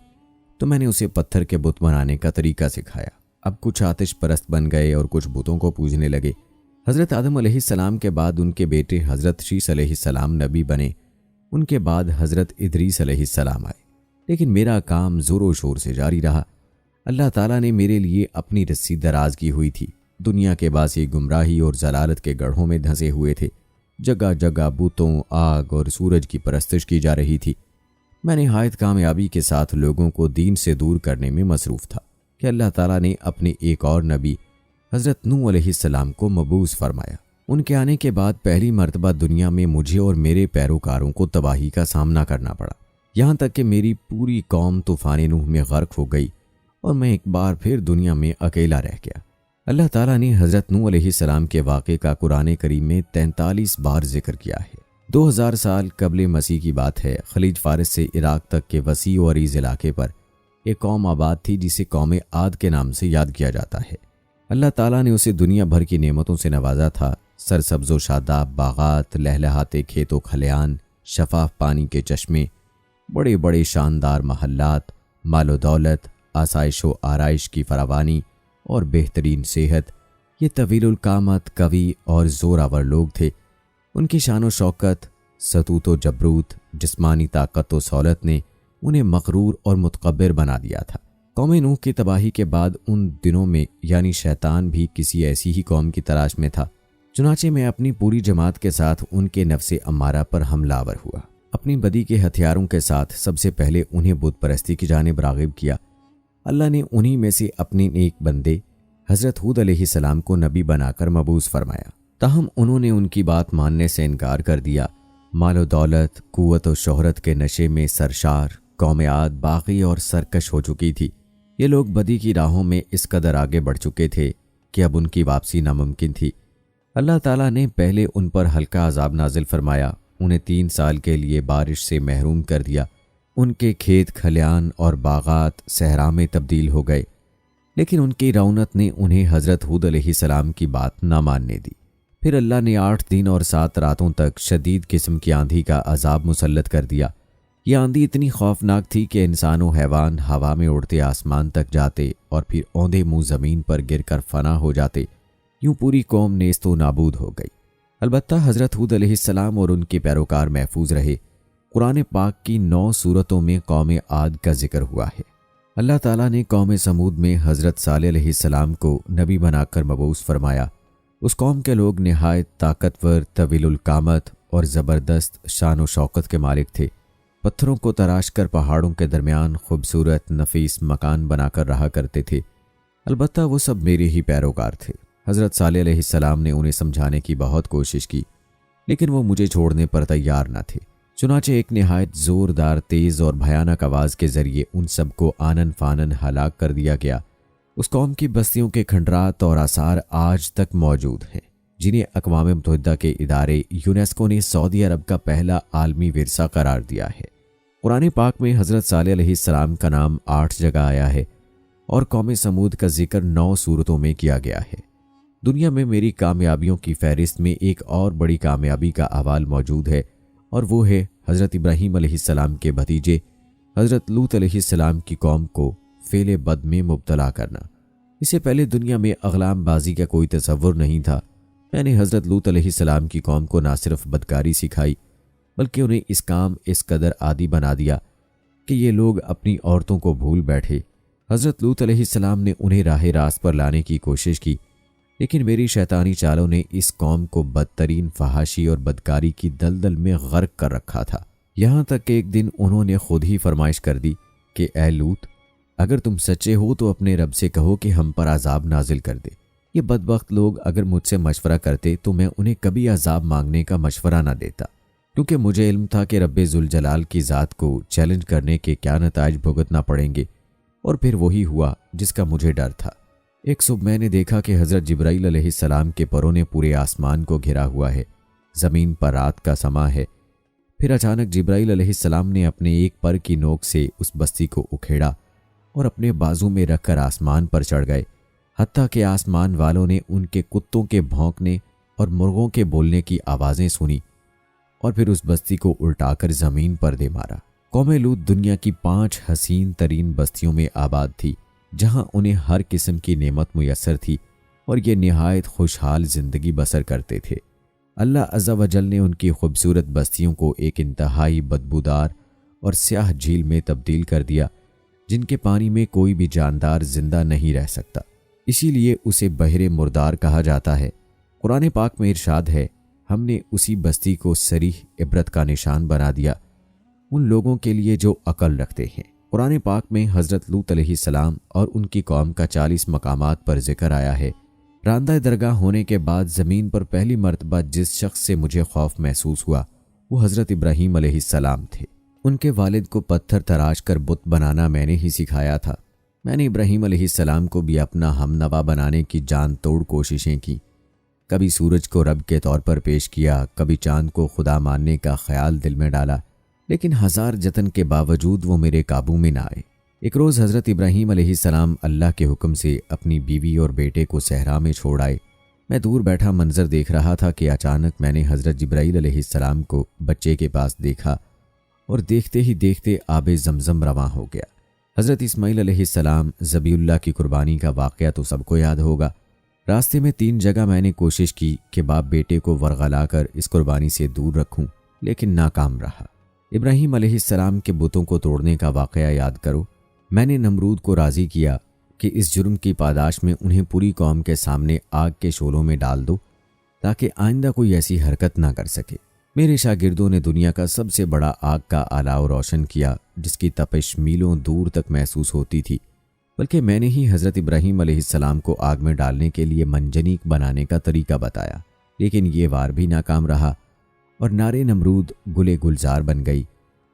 تو میں نے اسے پتھر کے بت بنانے کا طریقہ سکھایا۔ اب کچھ آتش پرست بن گئے اور کچھ بتوں کو پوجنے لگے۔ حضرت آدم علیہ السلام کے بعد ان کے بیٹے حضرت شیث علیہ السلام نبی بنے، ان کے بعد حضرت ادریس علیہ السلام آئے، لیکن میرا کام زور و شور سے جاری رہا۔ اللہ تعالیٰ نے میرے لیے اپنی رسی دراز کی ہوئی تھی۔ دنیا کے باسی گمراہی اور ضلالت کے گڑھوں میں دھنسے ہوئے تھے۔ جگہ جگہ بتوں، آگ اور سورج کی پرستش کی جا رہی تھی۔ میں نہایت کامیابی کے ساتھ لوگوں کو دین سے دور کرنے میں مصروف تھا کہ اللہ تعالیٰ نے اپنے ایک اور نبی حضرت نوح علیہ السلام کو مبعوث فرمایا۔ ان کے آنے کے بعد پہلی مرتبہ دنیا میں مجھے اور میرے پیروکاروں کو تباہی کا سامنا کرنا پڑا، یہاں تک کہ میری پوری قوم طوفان نوح میں غرق ہو گئی اور میں ایک بار پھر دنیا میں اکیلا رہ گیا۔ اللہ تعالیٰ نے حضرت نوح علیہ السلام کے واقعے کا قرآن کریم میں 43 بار ذکر کیا ہے۔ 2000 سال قبل مسیح کی بات ہے۔ خلیج فارس سے عراق تک کے وسیع و عریض علاقے پر ایک قوم آباد تھی جسے قوم عاد کے نام سے یاد کیا جاتا ہے۔ اللہ تعالیٰ نے اسے دنیا بھر کی نعمتوں سے نوازا تھا۔ سرسبز و شاداب باغات، لہلہاتے کھیت و کھلیان، شفاف پانی کے چشمے، بڑے بڑے شاندار محلات، مال و دولت، آسائش و آرائش کی فراوانی اور بہترین صحت۔ یہ طویل القامت، قوی اور زوراور لوگ تھے۔ ان کی شان و شوکت ستوت و جبروت، جسمانی طاقت و سہولت نے انہیں مغرور اور متکبر بنا دیا تھا۔ قوم نوح کی تباہی کے بعد ان دنوں میں یعنی شیطان بھی کسی ایسی ہی قوم کی تلاش میں تھا۔ چنانچہ میں اپنی پوری جماعت کے ساتھ ان کے نفس امارہ پر حملہ آور ہوا۔ اپنی بدی کے ہتھیاروں کے ساتھ سب سے پہلے انہیں بت پرستی کی جانب راغب کیا۔ اللہ نے انہی میں سے اپنے نیک بندے حضرت ہود علیہ السلام کو نبی بنا کر مبعوث فرمایا، تاہم انہوں نے ان کی بات ماننے سے انکار کر دیا۔ مال و دولت، قوت و شہرت کے نشے میں سرشار قوم عاد باغی اور سرکش ہو چکی تھی۔ یہ لوگ بدی کی راہوں میں اس قدر آگے بڑھ چکے تھے کہ اب ان کی واپسی ناممکن تھی۔ اللہ تعالیٰ نے پہلے ان پر ہلکا عذاب نازل فرمایا، انہیں 3 سال کے لیے بارش سے محروم کر دیا۔ ان کے کھیت کھلیان اور باغات صحرا میں تبدیل ہو گئے، لیکن ان کی رونت نے انہیں حضرت ہود علیہ السلام کی بات نہ ماننے دی۔ پھر اللہ نے 8 دن اور 7 راتوں تک شدید قسم کی آندھی کا عذاب مسلط کر دیا۔ یہ آندھی اتنی خوفناک تھی کہ انسان و حیوان ہوا میں اڑتے آسمان تک جاتے اور پھر اوندے منہ زمین پر گر کر فنا ہو جاتے۔ یوں پوری قوم نیست و نابود ہو گئی۔ البتہ حضرت ہود علیہ السلام اور ان کے پیروکار محفوظ رہے۔ قرآن پاک کی 9 سورتوں میں قوم عاد کا ذکر ہوا ہے۔ اللہ تعالیٰ نے قوم سمود میں حضرت صالح علیہ السلام کو نبی بنا کر مبعوث فرمایا۔ اس قوم کے لوگ نہایت طاقتور، طویل القامت اور زبردست شان و شوکت کے مالک تھے۔ پتھروں کو تراش کر پہاڑوں کے درمیان خوبصورت نفیس مکان بنا کر رہا کرتے تھے۔ البتہ وہ سب میرے ہی پیروکار تھے۔ حضرت صالح علیہ السلام نے انہیں سمجھانے کی بہت کوشش کی، لیکن وہ مجھے چھوڑنے پر تیار نہ تھے۔ چنانچہ ایک نہایت زوردار، تیز اور بھیانک آواز کے ذریعے ان سب کو آنن فانن ہلاک کر دیا گیا۔ اس قوم کی بستیوں کے کھنڈرات اور آثار آج تک موجود ہیں، جنہیں اقوام متحدہ کے ادارے یونیسکو نے سعودی عرب کا پہلا عالمی ورثہ قرار دیا ہے۔ قرآن پاک میں حضرت صالح علیہ السلام کا نام 8 جگہ آیا ہے اور قوم سمود کا ذکر 9 سورتوں میں کیا گیا ہے۔ دنیا میں میری کامیابیوں کی فہرست میں ایک اور بڑی کامیابی کا احوال موجود ہے، اور وہ ہے حضرت ابراہیم علیہ السلام کے بھتیجے حضرت لوط علیہ السلام کی قوم کو فعل بد میں مبتلا کرنا۔ اس سے پہلے دنیا میں اغلام بازی کا کوئی تصور نہیں تھا۔ میں نے حضرت لوط علیہ السلام کی قوم کو نہ صرف بدکاری سکھائی، بلکہ انہیں اس کام اس قدر عادی بنا دیا کہ یہ لوگ اپنی عورتوں کو بھول بیٹھے۔ حضرت لوط علیہ السلام نے انہیں راہ راست پر لانے کی کوشش کی، لیکن میری شیطانی چالوں نے اس قوم کو بدترین فحاشی اور بدکاری کی دلدل میں غرق کر رکھا تھا۔ یہاں تک کہ ایک دن انہوں نے خود ہی فرمائش کر دی کہ اے لوط، اگر تم سچے ہو تو اپنے رب سے کہو کہ ہم پر عذاب نازل کر دے۔ یہ بدبخت لوگ اگر مجھ سے مشورہ کرتے تو میں انہیں کبھی عذاب مانگنے کا مشورہ نہ دیتا، کیونکہ مجھے علم تھا کہ رب ذوالجلال کی ذات کو چیلنج کرنے کے کیا نتائج بھگتنا پڑیں گے، اور پھر وہی ہوا جس کا مجھے ڈر تھا۔ ایک صبح میں نے دیکھا کہ حضرت جبرائیل علیہ السلام کے پروں نے پورے آسمان کو گھرا ہوا ہے، زمین پر رات کا سما ہے۔ پھر اچانک جبرائیل علیہ السلام نے اپنے ایک پر کی نوک سے اس بستی کو اکھیڑا اور اپنے بازو میں رکھ کر آسمان پر چڑھ گئے، حتیٰ کہ آسمان والوں نے ان کے کتوں کے بھونکنے اور مرغوں کے بولنے کی آوازیں سنی، اور پھر اس بستی کو الٹا کر زمین پر دے مارا۔ قوم لوط دنیا کی 5 حسین ترین بستیوں میں آباد تھی، جہاں انہیں ہر قسم کی نعمت میسر تھی اور یہ نہایت خوشحال زندگی بسر کرتے تھے۔ اللہ عز و جل نے ان کی خوبصورت بستیوں کو ایک انتہائی بدبودار اور سیاہ جھیل میں تبدیل کر دیا، جن کے پانی میں کوئی بھی جاندار زندہ نہیں رہ سکتا، اسی لیے اسے بحر مردار کہا جاتا ہے۔ قرآن پاک میں ارشاد ہے، ہم نے اسی بستی کو صریح عبرت کا نشان بنا دیا ان لوگوں کے لیے جو عقل رکھتے ہیں۔ قرآن پاک میں حضرت لوط علیہ السلام اور ان کی قوم کا 40 مقامات پر ذکر آیا ہے۔ راندہ درگاہ ہونے کے بعد زمین پر پہلی مرتبہ جس شخص سے مجھے خوف محسوس ہوا وہ حضرت ابراہیم علیہ السلام تھے۔ ان کے والد کو پتھر تراش کر بت بنانا میں نے ہی سکھایا تھا۔ میں نے ابراہیم علیہ السلام کو بھی اپنا ہمنوا بنانے کی جان توڑ کوششیں کی۔ کبھی سورج کو رب کے طور پر پیش کیا، کبھی چاند کو خدا ماننے کا خیال دل میں ڈالا، لیکن 1000 جتن کے باوجود وہ میرے قابو میں نہ آئے۔ ایک روز حضرت ابراہیم علیہ السلام اللہ کے حکم سے اپنی بیوی اور بیٹے کو صحرا میں چھوڑ آئے۔ میں دور بیٹھا منظر دیکھ رہا تھا کہ اچانک میں نے حضرت جبرائیل علیہ السلام کو بچے کے پاس دیکھا، اور دیکھتے ہی دیکھتے آب زمزم رواں ہو گیا۔ حضرت اسماعیل علیہ السلام ذبیح اللہ کی قربانی کا واقعہ تو سب کو یاد ہوگا۔ راستے میں 3 جگہ میں نے کوشش کی کہ باپ بیٹے کو ورغلا کر اس قربانی سے دور رکھوں، لیکن ناکام رہا۔ ابراہیم علیہ السلام کے بتوں کو توڑنے کا واقعہ یاد کرو۔ میں نے نمرود کو راضی کیا کہ اس جرم کی پاداش میں انہیں پوری قوم کے سامنے آگ کے شعلوں میں ڈال دو تاکہ آئندہ کوئی ایسی حرکت نہ کر سکے۔ میرے شاگردوں نے دنیا کا سب سے بڑا آگ کا الاؤ روشن کیا جس کی تپش میلوں دور تک محسوس ہوتی تھی، بلکہ میں نے ہی حضرت ابراہیم علیہ السلام کو آگ میں ڈالنے کے لیے منجنیق بنانے کا طریقہ بتایا، لیکن یہ وار بھی ناکام رہا اور نارے نمرود گلے گلزار بن گئی۔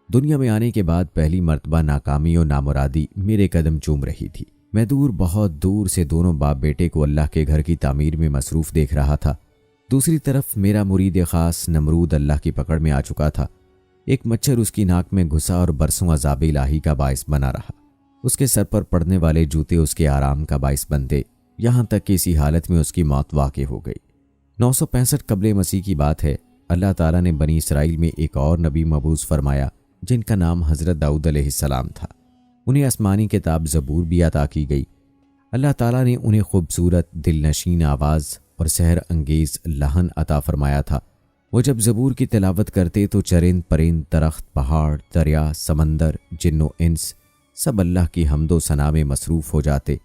دنیا میں آنے کے بعد پہلی مرتبہ ناکامی اور نامرادی میرے قدم چوم رہی تھی۔ میں دور، بہت دور سے دونوں باپ بیٹے کو اللہ کے گھر کی تعمیر میں مصروف دیکھ رہا تھا۔ دوسری طرف میرا مرید خاص نمرود اللہ کی پکڑ میں آ چکا تھا۔ ایک مچھر اس کی ناک میں گھسا اور برسوں عذاب الہی کا باعث بنا رہا۔ اس کے سر پر پڑنے والے جوتے اس کے آرام کا باعث بنتے، یہاں تک کہ اسی حالت میں اس کی موت واقع ہو گئی۔ 965 قبل مسیح کی بات ہے۔ اللہ تعالیٰ نے بنی اسرائیل میں ایک اور نبی مبعوث فرمایا جن کا نام حضرت داؤد علیہ السلام تھا۔ انہیں آسمانی کتاب زبور بھی عطا کی گئی۔ اللہ تعالیٰ نے انہیں خوبصورت دل نشین آواز اور سحر انگیز لہن عطا فرمایا تھا۔ وہ جب زبور کی تلاوت کرتے تو چرند پرند، درخت، پہاڑ، دریا، سمندر، جن و انس سب اللہ کی حمد و ثنا میں مصروف ہو جاتے۔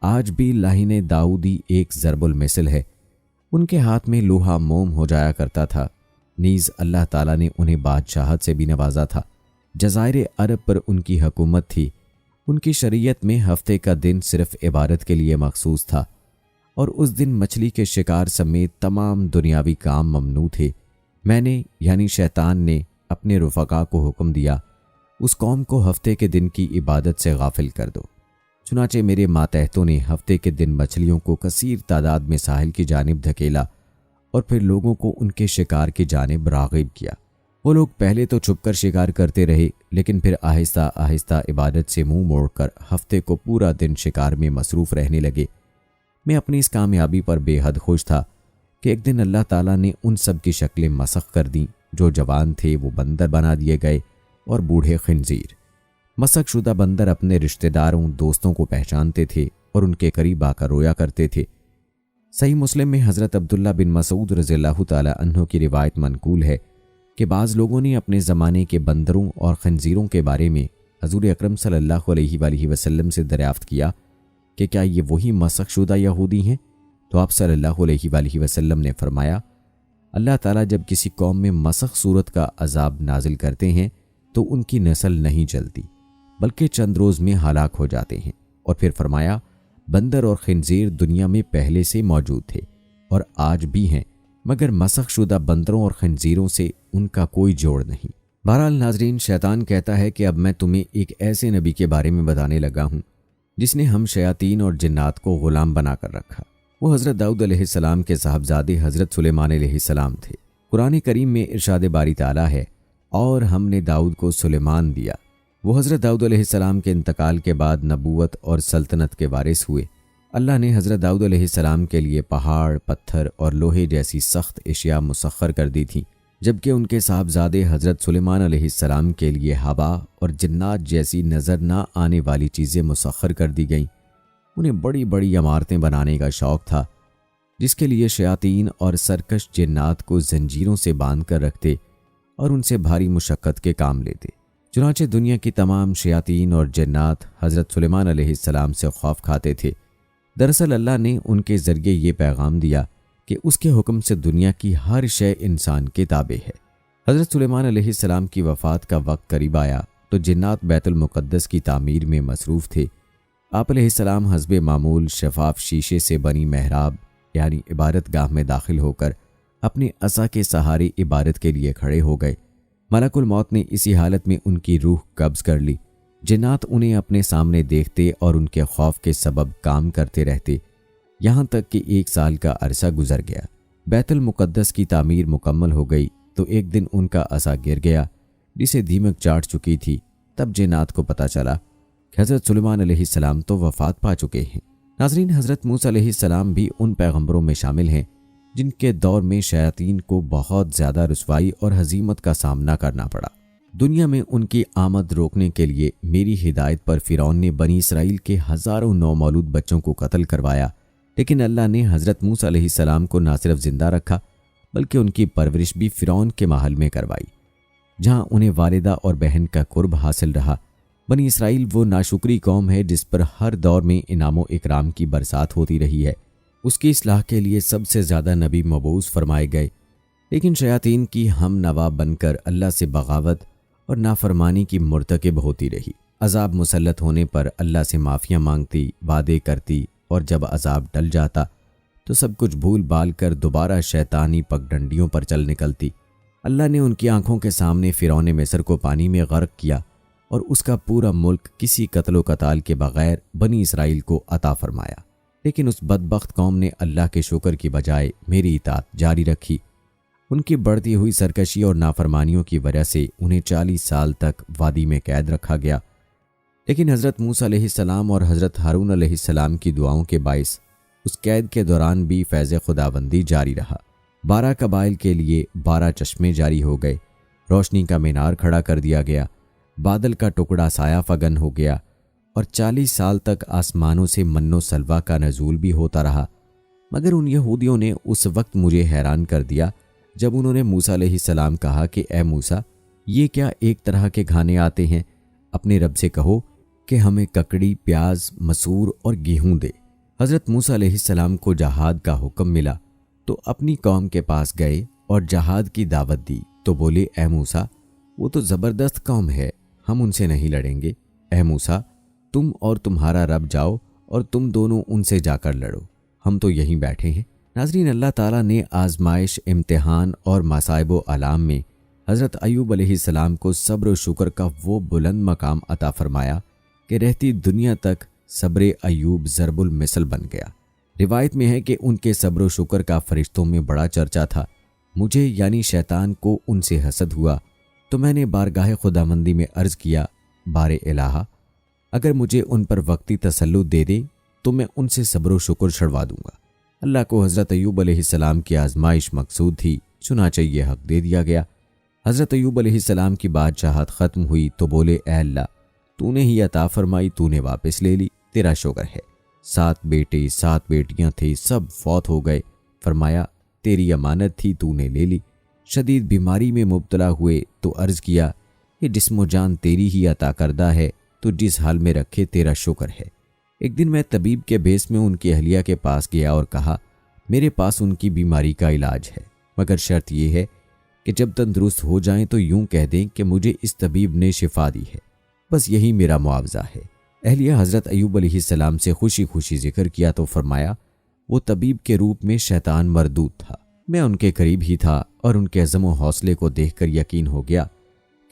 آج بھی لاہین داؤدی ایک ضرب المثل ہے۔ ان کے ہاتھ میں لوہا موم ہو جایا کرتا تھا۔ نیز اللہ تعالیٰ نے انہیں بادشاہت سے بھی نوازا تھا۔ جزائر عرب پر ان کی حکومت تھی۔ ان کی شریعت میں ہفتے کا دن صرف عبادت کے لیے مخصوص تھا، اور اس دن مچھلی کے شکار سمیت تمام دنیاوی کام ممنوع تھے۔ میں نے یعنی شیطان نے اپنے رفقا کو حکم دیا، اس قوم کو ہفتے کے دن کی عبادت سے غافل کر دو۔ چنانچہ میرے ماتحتوں نے ہفتے کے دن مچھلیوں کو کثیر تعداد میں ساحل کی جانب دھکیلا اور پھر لوگوں کو ان کے شکار کی جانب راغب کیا۔ وہ لوگ پہلے تو چھپ کر شکار کرتے رہے، لیکن پھر آہستہ آہستہ عبادت سے منہ موڑ کر ہفتے کو پورا دن شکار میں مصروف رہنے لگے۔ میں اپنی اس کامیابی پر بے حد خوش تھا کہ ایک دن اللہ تعالیٰ نے ان سب کی شکلیں مسخ کر دیں۔ جو جوان تھے وہ بندر بنا دیے گئے اور بوڑھے خنزیر۔ مسخ شدہ بندر اپنے رشتہ داروں، دوستوں کو پہچانتے تھے اور ان کے قریب آ کر رویا کرتے تھے۔ صحیح مسلم میں حضرت عبداللہ بن مسعود رضی اللہ تعالی عنہ کی روایت منقول ہے کہ بعض لوگوں نے اپنے زمانے کے بندروں اور خنزیروں کے بارے میں حضور اکرم صلی اللہ علیہ وآلہ وسلم سے دریافت کیا کہ کیا یہ وہی مسخ شدہ یہودی ہیں؟ تو آپ صلی اللہ علیہ وآلہ وسلم نے فرمایا، اللہ تعالیٰ جب کسی قوم میں مسخ صورت کا عذاب نازل کرتے ہیں تو ان کی نسل نہیں چلتی بلکہ چند روز میں ہلاک ہو جاتے ہیں۔ اور پھر فرمایا، بندر اور خنزیر دنیا میں پہلے سے موجود تھے اور آج بھی ہیں، مگر مسخ شدہ بندروں اور خنزیروں سے ان کا کوئی جوڑ نہیں۔ بہرحال ناظرین، شیطان کہتا ہے کہ اب میں تمہیں ایک ایسے نبی کے بارے میں بتانے لگا ہوں جس نے ہم شیاطین اور جنات کو غلام بنا کر رکھا۔ وہ حضرت داؤد علیہ السلام کے صاحبزادے حضرت سلیمان علیہ السلام تھے۔ قرآن کریم میں ارشاد باری تعالیٰ ہے، اور ہم نے داؤد کو سلیمان دیا۔ وہ حضرت داؤد علیہ السلام کے انتقال کے بعد نبوت اور سلطنت کے وارث ہوئے۔ اللہ نے حضرت داؤد علیہ السلام کے لیے پہاڑ، پتھر اور لوہے جیسی سخت اشیاء مسخر کر دی تھیں، جبکہ ان کے صاحبزادے حضرت سلیمان علیہ السلام کے لیے ہوا اور جنات جیسی نظر نہ آنے والی چیزیں مسخر کر دی گئیں۔ انہیں بڑی بڑی عمارتیں بنانے کا شوق تھا، جس کے لیے شیاطین اور سرکش جنات کو زنجیروں سے باندھ کر رکھتے اور ان سے بھاری مشقت کے کام لیتے۔ چنانچہ دنیا کی تمام شیاطین اور جنات حضرت سلیمان علیہ السلام سے خوف کھاتے تھے۔ دراصل اللہ نے ان کے ذریعے یہ پیغام دیا کہ اس کے حکم سے دنیا کی ہر شے انسان کے تابع ہے۔ حضرت سلیمان علیہ السلام کی وفات کا وقت قریب آیا تو جنات بیت المقدس کی تعمیر میں مصروف تھے۔ آپ علیہ السلام حسب معمول شفاف شیشے سے بنی محراب یعنی عبادت گاہ میں داخل ہو کر اپنے عصا کے سہارے عبادت کے لیے کھڑے ہو گئے۔ ملک الموت نے اسی حالت میں ان کی روح قبض کر لی۔ جنات انہیں اپنے سامنے دیکھتے اور ان کے خوف کے سبب کام کرتے رہتے، یہاں تک کہ 1 سال کا عرصہ گزر گیا۔ بیت المقدس کی تعمیر مکمل ہو گئی تو ایک دن ان کا عصا گر گیا جسے دیمک چاٹ چکی تھی۔ تب جنات کو پتہ چلا کہ حضرت سلیمان علیہ السلام تو وفات پا چکے ہیں۔ ناظرین، حضرت موسیٰ علیہ السلام بھی ان پیغمبروں میں شامل ہیں جن کے دور میں شیاطین کو بہت زیادہ رسوائی اور ہزیمت کا سامنا کرنا پڑا۔ دنیا میں ان کی آمد روکنے کے لیے میری ہدایت پر فرعون نے بنی اسرائیل کے ہزاروں نومولود بچوں کو قتل کروایا، لیکن اللہ نے حضرت موسیٰ علیہ السلام کو نہ صرف زندہ رکھا بلکہ ان کی پرورش بھی فرعون کے محل میں کروائی۔ جہاں انہیں والدہ اور بہن کا قرب حاصل رہا۔ بنی اسرائیل وہ ناشکری قوم ہے جس پر ہر دور میں انعام و اکرام کی برسات ہوتی رہی ہے۔ اس کی اصلاح کے لیے سب سے زیادہ نبی مبعوث فرمائے گئے، لیکن شیاطین کی ہم نوا بن کر اللہ سے بغاوت اور نافرمانی کی مرتکب ہوتی رہی۔ عذاب مسلط ہونے پر اللہ سے معافیاں مانگتی، وعدے کرتی، اور جب عذاب ٹل جاتا تو سب کچھ بھول بھال کر دوبارہ شیطانی پگڈنڈیوں پر چل نکلتی۔ اللہ نے ان کی آنکھوں کے سامنے فرعون مصر کو پانی میں غرق کیا اور اس کا پورا ملک کسی قتل و قتال کے بغیر بنی اسرائیل کو عطا فرمایا، لیکن اس بدبخت قوم نے اللہ کے شکر کی بجائے میری اطاعت جاری رکھی۔ ان کی بڑھتی ہوئی سرکشی اور نافرمانیوں کی وجہ سے انہیں 40 سال تک وادی میں قید رکھا گیا، لیکن حضرت موسیٰ علیہ السلام اور حضرت ہارون علیہ السلام کی دعاؤں کے باعث اس قید کے دوران بھی فیض خداوندی جاری رہا۔ 12 قبائل کے لیے 12 چشمے جاری ہو گئے، روشنی کا مینار کھڑا کر دیا گیا، بادل کا ٹکڑا سایہ فگن ہو گیا، اور 40 سال تک آسمانوں سے من و سلوہ کا نزول بھی ہوتا رہا۔ مگر ان یہودیوں نے اس وقت مجھے حیران کر دیا جب انہوں نے موسیٰ علیہ السلام کہا کہ اے موسیٰ، یہ کیا ایک طرح کے کھانے آتے ہیں؟ اپنے رب سے کہو کہ ہمیں ککڑی، پیاز، مسور اور گیہوں دے۔ حضرت موسیٰ علیہ السلام کو جہاد کا حکم ملا تو اپنی قوم کے پاس گئے اور جہاد کی دعوت دی تو بولے اے موسیٰ، وہ تو زبردست قوم ہے، ہم ان سے نہیں لڑیں گے۔ اے موسیٰ، تم اور تمہارا رب جاؤ اور تم دونوں ان سے جا کر لڑو، ہم تو یہیں بیٹھے ہیں۔ ناظرین، اللہ تعالیٰ نے آزمائش، امتحان اور مصائب و آلام میں حضرت ایوب علیہ السلام کو صبر و شکر کا وہ بلند مقام عطا فرمایا کہ رہتی دنیا تک صبر ایوب ضرب المثل بن گیا۔ روایت میں ہے کہ ان کے صبر و شکر کا فرشتوں میں بڑا چرچا تھا۔ مجھے یعنی شیطان کو ان سے حسد ہوا تو میں نے بارگاہ خداوندی میں عرض کیا، بار الہا، اگر مجھے ان پر وقتی تسلط دے دیں تو میں ان سے صبر و شکر چھڑوا دوں گا۔ اللہ کو حضرت ایوب علیہ السلام کی آزمائش مقصود تھی، چنانچہ یہ حق دے دیا گیا۔ حضرت ایوب علیہ السلام کی بادشاہت ختم ہوئی تو بولے اے اللہ، تو نے ہی عطا فرمائی، تو نے واپس لے لی، تیرا شکر ہے۔ 7 بیٹے 7 بیٹیاں تھے، سب فوت ہو گئے۔ فرمایا تیری امانت تھی، تو نے لے لی۔ شدید بیماری میں مبتلا ہوئے تو عرض کیا کہ جسم و جان تیری ہی عطا کردہ ہے، تو جس حال میں رکھے تیرا شکر ہے۔ ایک دن میں طبیب کے بھیس میں ان کی اہلیہ کے پاس گیا اور کہا میرے پاس ان کی بیماری کا علاج ہے، مگر شرط یہ ہے کہ جب تندرست ہو جائیں تو یوں کہہ دیں کہ مجھے اس طبیب نے شفا دی ہے، بس یہی میرا معاوضہ ہے۔ اہلیہ حضرت ایوب علیہ السلام سے خوشی خوشی ذکر کیا تو فرمایا وہ طبیب کے روپ میں شیطان مردود تھا، میں ان کے قریب ہی تھا اور ان کے عزم و حوصلے کو دیکھ کر یقین ہو گیا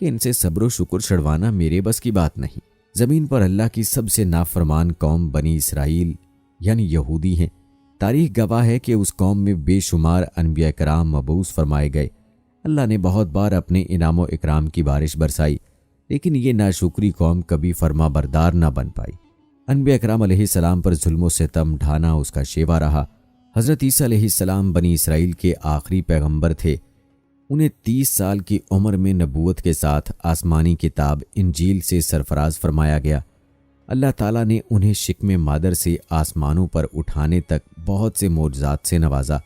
کہ ان سے صبر و شکر چھڑوانا میرے بس کی بات نہیں۔ زمین پر اللہ کی سب سے نافرمان قوم بنی اسرائیل یعنی یہودی ہیں۔ تاریخ گواہ ہے کہ اس قوم میں بے شمار انبیاء کرام مبعوث فرمائے گئے۔ اللہ نے بہت بار اپنے انعام و اکرام کی بارش برسائی، لیکن یہ ناشکری قوم کبھی فرما بردار نہ بن پائی۔ انبیاء کرام علیہ السلام پر ظلم و ستم ڈھانا اس کا شیوا رہا۔ حضرت عیسیٰ علیہ السلام بنی اسرائیل کے آخری پیغمبر تھے۔ انہیں 30 سال کی عمر میں نبوت کے ساتھ آسمانی کتاب انجیل سے سرفراز فرمایا گیا۔ اللہ تعالیٰ نے انہیں شکم مادر سے آسمانوں پر اٹھانے تک بہت سے معجزات سے نوازا،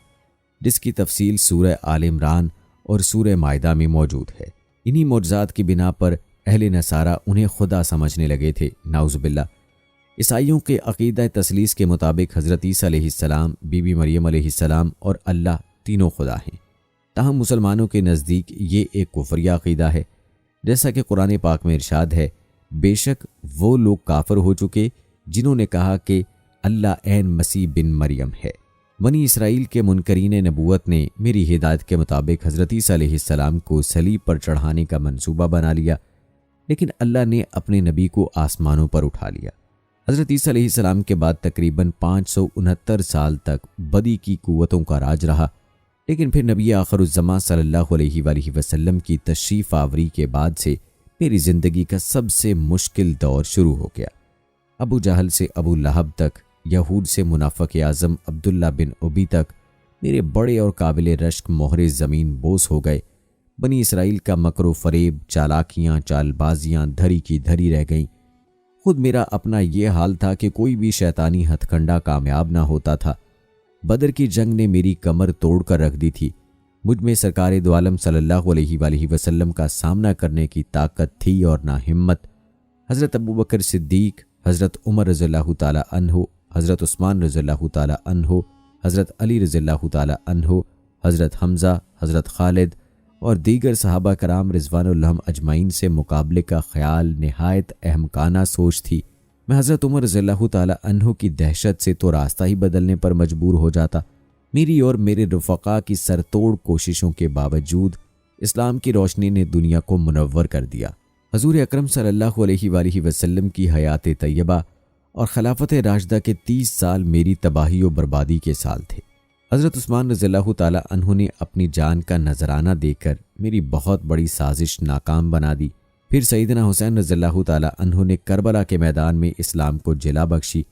جس کی تفصیل سورہ آل عمران اور سورہ مائدہ میں موجود ہے۔ انہی معجزات کی بنا پر اہل نصارہ انہیں خدا سمجھنے لگے تھے، نعوذ باللہ۔ عیسائیوں کے عقیدہ تثلیث کے مطابق حضرت عیسیٰ علیہ السلام، بی بی مریم علیہ السلام اور اللہ تینوں خدا ہیں۔ تاہم مسلمانوں کے نزدیک یہ ایک کفریہ عقیدہ ہے، جیسا کہ قرآن پاک میں ارشاد ہے، بے شک وہ لوگ کافر ہو چکے جنہوں نے کہا کہ اللہ عین مسیح بن مریم ہے۔ بنی اسرائیل کے منکرین نبوت نے میری ہدایت کے مطابق حضرت عیسیٰ علیہ السلام کو صلیب پر چڑھانے کا منصوبہ بنا لیا، لیکن اللہ نے اپنے نبی کو آسمانوں پر اٹھا لیا۔ حضرت عیسیٰ علیہ السلام کے بعد تقریباً 569 سال تک بدی کی قوتوں کا راج رہا، لیکن پھر نبی آخر الزماں صلی اللہ علیہ وآلہ وسلم کی تشریف آوری کے بعد سے میری زندگی کا سب سے مشکل دور شروع ہو گیا۔ ابو جہل سے ابو لہب تک، یہود سے منافق اعظم عبداللہ بن ابی تک میرے بڑے اور قابل رشک مہرے زمین بوس ہو گئے۔ بنی اسرائیل کا مکر و فریب، چالاکیاں، چال بازیاں دھری کی دھری رہ گئیں۔ خود میرا اپنا یہ حال تھا کہ کوئی بھی شیطانی ہتھ کنڈا کامیاب نہ ہوتا تھا۔ بدر کی جنگ نے میری کمر توڑ کر رکھ دی تھی۔ مجھ میں سرکار دو عالم صلی اللہ علیہ وآلہ وسلم کا سامنا کرنے کی طاقت تھی اور نہ ہمت۔ حضرت ابوبکر صدیق، حضرت عمر رضی اللہ تعالی عنہ، حضرت عثمان رضی اللہ تعالی عنہ، حضرت علی رضی اللہ تعالی عنہ، حضرت حمزہ، حضرت خالد اور دیگر صحابہ کرام رضوان اللہ اجمعین سے مقابلے کا خیال نہایت احمقانہ سوچ تھی۔ میں حضرت عمر رضی اللہ تعالی عنہ کی دہشت سے تو راستہ ہی بدلنے پر مجبور ہو جاتا۔ میری اور میرے رفقا کی سر توڑ کوششوں کے باوجود اسلام کی روشنی نے دنیا کو منور کر دیا۔ حضور اکرم صلی اللہ علیہ وآلہ وسلم کی حیات طیبہ اور خلافت راشدہ کے 30 سال میری تباہی و بربادی کے سال تھے۔ حضرت عثمان رضی اللہ تعالی عنہ نے اپنی جان کا نذرانہ دے کر میری بہت بڑی سازش ناکام بنا دی۔ پھر سیدنا حسین رضی اللہ تعالی عنہ نے کربلا کے میدان میں اسلام کو جلا بخشی۔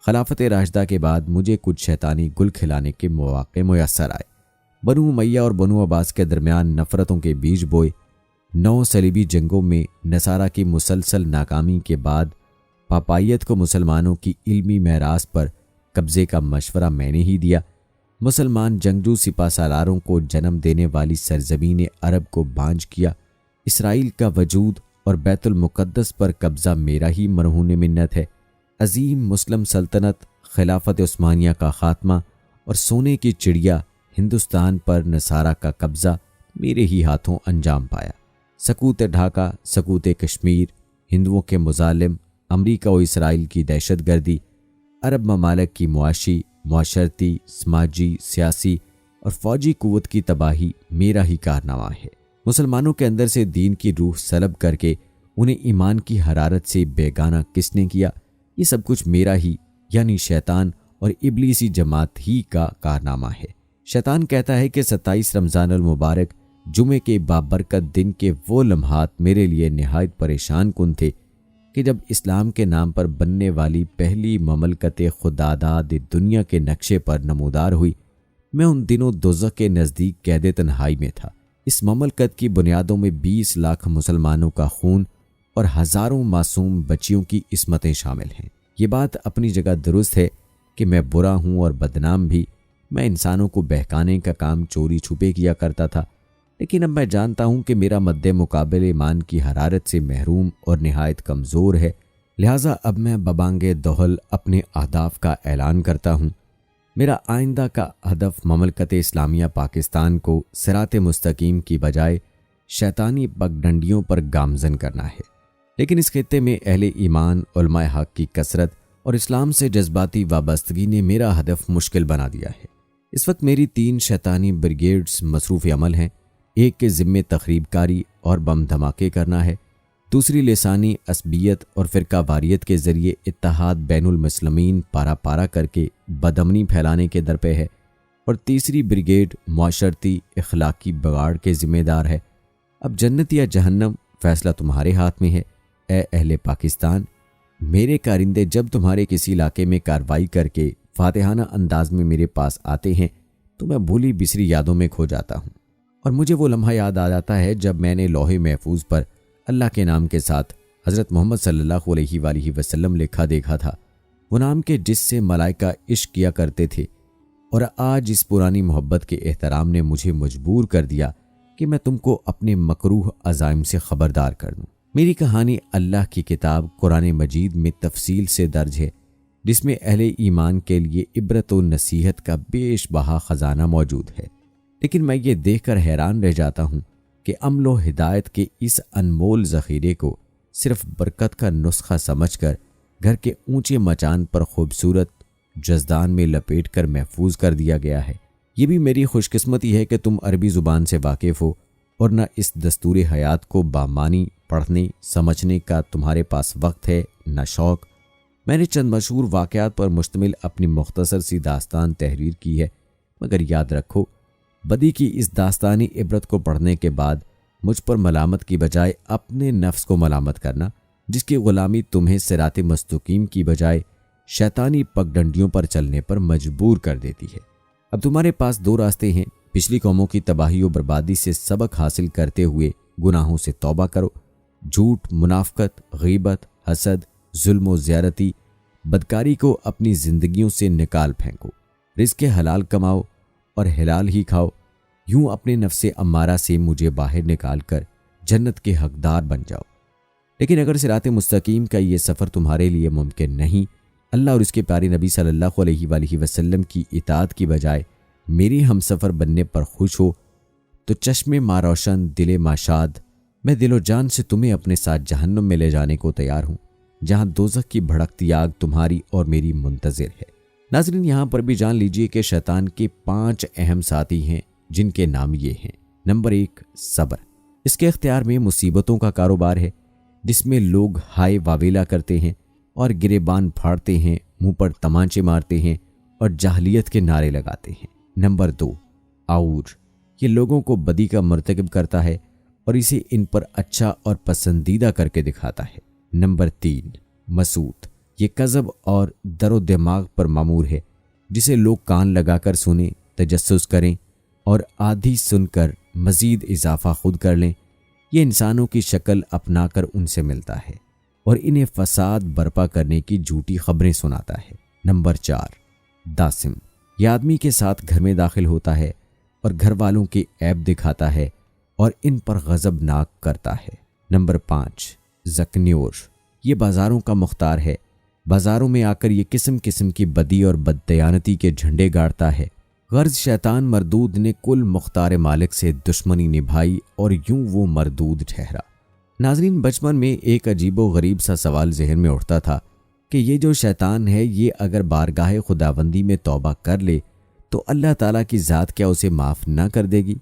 خلافت راشدہ کے بعد مجھے کچھ شیطانی گل کھلانے کے مواقع میسر آئے۔ بنو امیہ اور بنو عباس کے درمیان نفرتوں کے بیج بوئے۔ 9 صلیبی جنگوں میں نصارہ کی مسلسل ناکامی کے بعد پاپائیت کو مسلمانوں کی علمی میراث پر قبضے کا مشورہ میں نے ہی دیا۔ مسلمان جنگجو سپہ سالاروں کو جنم دینے والی سرزمین عرب کو بانجھ کیا۔ اسرائیل کا وجود اور بیت المقدس پر قبضہ میرا ہی مرہون منت ہے۔ عظیم مسلم سلطنت، خلافت عثمانیہ کا خاتمہ اور سونے کی چڑیا ہندوستان پر نصارہ کا قبضہ میرے ہی ہاتھوں انجام پایا۔ سقوط ڈھاکہ، سقوط کشمیر، ہندوؤں کے مظالم، امریکہ و اسرائیل کی دہشت گردی، عرب ممالک کی معاشی، معاشرتی، سماجی، سیاسی اور فوجی قوت کی تباہی میرا ہی کارنامہ ہے۔ مسلمانوں کے اندر سے دین کی روح سلب کر کے انہیں ایمان کی حرارت سے بیگانہ کس نے کیا؟ یہ سب کچھ میرا ہی یعنی شیطان اور ابلیسی جماعت ہی کا کارنامہ ہے۔ شیطان کہتا ہے کہ 27 رمضان المبارک جمعے کے بابرکت دن کے وہ لمحات میرے لیے نہایت پریشان کن تھے کہ جب اسلام کے نام پر بننے والی پہلی مملکت خداداد دنیا کے نقشے پر نمودار ہوئی۔ میں ان دنوں دوزخ کے نزدیک قید تنہائی میں تھا۔ اس مملکت کی بنیادوں میں 20 لاکھ مسلمانوں کا خون اور ہزاروں معصوم بچیوں کی عصمتیں شامل ہیں۔ یہ بات اپنی جگہ درست ہے کہ میں برا ہوں اور بدنام بھی۔ میں انسانوں کو بہکانے کا کام چوری چھپے کیا کرتا تھا، لیکن اب میں جانتا ہوں کہ میرا مد مقابل ایمان کی حرارت سے محروم اور نہایت کمزور ہے، لہٰذا اب میں ببانگ دہل اپنے اہداف کا اعلان کرتا ہوں۔ میرا آئندہ کا ہدف مملکت اسلامیہ پاکستان کو صراط مستقیم کی بجائے شیطانی پگڈنڈیوں پر گامزن کرنا ہے، لیکن اس خطے میں اہل ایمان، علماء حق کی کثرت اور اسلام سے جذباتی وابستگی نے میرا ہدف مشکل بنا دیا ہے۔ اس وقت میری 3 شیطانی بریگیڈز مصروف عمل ہیں۔ ایک کے ذمے تخریب کاری اور بم دھماکے کرنا ہے، دوسری لسانی عصبیت اور فرقہ واریت کے ذریعے اتحاد بین المسلمین پارا پارا کر کے بدامنی پھیلانے کے درپے ہے، اور تیسری بریگیڈ معاشرتی اخلاقی بگاڑ کے ذمہ دار ہے۔ اب جنت یا جہنم فیصلہ تمہارے ہاتھ میں ہے۔ اے اہل پاکستان، میرے کارندے جب تمہارے کسی علاقے میں کارروائی کر کے فاتحانہ انداز میں میرے پاس آتے ہیں تو میں بھولی بسری یادوں میں کھو جاتا ہوں، اور مجھے وہ لمحہ یاد آ جاتا ہے جب میں نے لوح محفوظ پر اللہ کے نام کے ساتھ حضرت محمد صلی اللہ علیہ وآلہ وسلم لکھا دیکھا تھا، وہ نام کے جس سے ملائکہ عشق کیا کرتے تھے، اور آج اس پرانی محبت کے احترام نے مجھے مجبور کر دیا کہ میں تم کو اپنے مکروہ عزائم سے خبردار کر دوں۔ میری کہانی اللہ کی کتاب قرآن مجید میں تفصیل سے درج ہے، جس میں اہل ایمان کے لیے عبرت و نصیحت کا بیش بہا خزانہ موجود ہے، لیکن میں یہ دیکھ کر حیران رہ جاتا ہوں کہ عمل و ہدایت کے اس انمول ذخیرے کو صرف برکت کا نسخہ سمجھ کر گھر کے اونچے مچان پر خوبصورت جزدان میں لپیٹ کر محفوظ کر دیا گیا ہے۔ یہ بھی میری خوش قسمتی ہے کہ تم عربی زبان سے واقف ہو، اور نہ اس دستور حیات کو بامانی پڑھنے سمجھنے کا تمہارے پاس وقت ہے نہ شوق۔ میں نے چند مشہور واقعات پر مشتمل اپنی مختصر سی داستان تحریر کی ہے، مگر یاد رکھو، بدی کی اس داستانی عبرت کو پڑھنے کے بعد مجھ پر ملامت کی بجائے اپنے نفس کو ملامت کرنا، جس کی غلامی تمہیں صراط مستقیم کی بجائے شیطانی پگڈنڈیوں پر چلنے پر مجبور کر دیتی ہے۔ اب تمہارے پاس 2 راستے ہیں۔ پچھلی قوموں کی تباہی و بربادی سے سبق حاصل کرتے ہوئے گناہوں سے توبہ کرو، جھوٹ، منافقت، غیبت، حسد، ظلم و زیارتی، بدکاری کو اپنی زندگیوں سے نکال پھینکو، رزق حلال کماؤ اور حلال ہی کھاؤ، یوں اپنے نفس امارہ سے مجھے باہر نکال کر جنت کے حقدار بن جاؤ۔ لیکن اگر صراط مستقیم کا یہ سفر تمہارے لیے ممکن نہیں، اللہ اور اس کے پیارے نبی صلی اللہ علیہ وآلہ وسلم کی اطاعت کی بجائے میرے ہم سفر بننے پر خوش ہو، تو چشم ماں روشن دل ماشاد، میں دل و جان سے تمہیں اپنے ساتھ جہنم میں لے جانے کو تیار ہوں، جہاں دوزخ کی بھڑکتی آگ تمہاری اور میری منتظر ہے۔ ناظرین، یہاں پر بھی جان لیجئے کہ شیطان کے 5 اہم ساتھی ہیں، جن کے نام یہ ہیں۔ نمبر 1، صبر۔ اس کے اختیار میں مصیبتوں کا کاروبار ہے، جس میں لوگ ہائے واویلا کرتے ہیں اور گریبان پھاڑتے ہیں، منہ پر تمانچے مارتے ہیں اور جاہلیت کے نعرے لگاتے ہیں۔ نمبر 2، عور۔ یہ لوگوں کو بدی کا مرتکب کرتا ہے اور اسے ان پر اچھا اور پسندیدہ کر کے دکھاتا ہے۔ نمبر 3، مسوت۔ یہ کذب اور در و دماغ پر مامور ہے، جسے لوگ کان لگا کر سنیں، تجسس کریں اور آدھی سن کر مزید اضافہ خود کر لیں۔ یہ انسانوں کی شکل اپنا کر ان سے ملتا ہے اور انہیں فساد برپا کرنے کی جھوٹی خبریں سناتا ہے۔ نمبر 4، داسم۔ یہ آدمی کے ساتھ گھر میں داخل ہوتا ہے اور گھر والوں کے عیب دکھاتا ہے اور ان پر غضبناک کرتا ہے۔ نمبر 5، زکنیور۔ یہ بازاروں کا مختار ہے، بازاروں میں آ کر یہ قسم قسم کی بدی اور بددیانتی کے جھنڈے گاڑتا ہے۔ غرض شیطان مردود نے کل مختار مالک سے دشمنی نبھائی اور یوں وہ مردود ٹھہرا۔ ناظرین، بچپن میں ایک عجیب و غریب سا سوال ذہن میں اٹھتا تھا کہ یہ جو شیطان ہے، یہ اگر بارگاہ خداوندی میں توبہ کر لے تو اللہ تعالیٰ کی ذات کیا اسے معاف نہ کر دے گی؟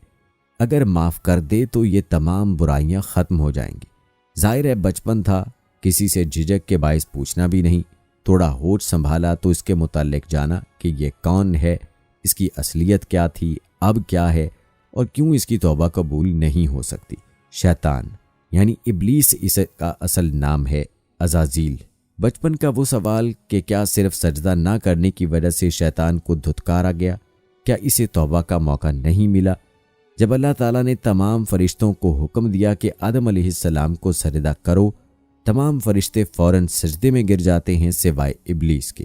اگر معاف کر دے تو یہ تمام برائیاں ختم ہو جائیں گی۔ ظاہر ہے بچپن تھا، کسی سے جھجک کے باعث پوچھنا بھی نہیں، تھوڑا ہوش سنبھالا تو اس کے متعلق جانا کہ یہ کون ہے، اس کی اصلیت کیا تھی، اب کیا ہے اور کیوں اس کی توبہ قبول نہیں ہو سکتی۔ شیطان یعنی ابلیس اس کا اصل نام ہے، عزازیل۔ بچپن کا وہ سوال کہ کیا صرف سجدہ نہ کرنے کی وجہ سے شیطان کو دھتکارا گیا؟ کیا اسے توبہ کا موقع نہیں ملا؟ جب اللہ تعالیٰ نے تمام فرشتوں کو حکم دیا کہ آدم علیہ السلام کو سجدہ کرو، تمام فرشتے فوراً سجدے میں گر جاتے ہیں سوائے ابلیس کے۔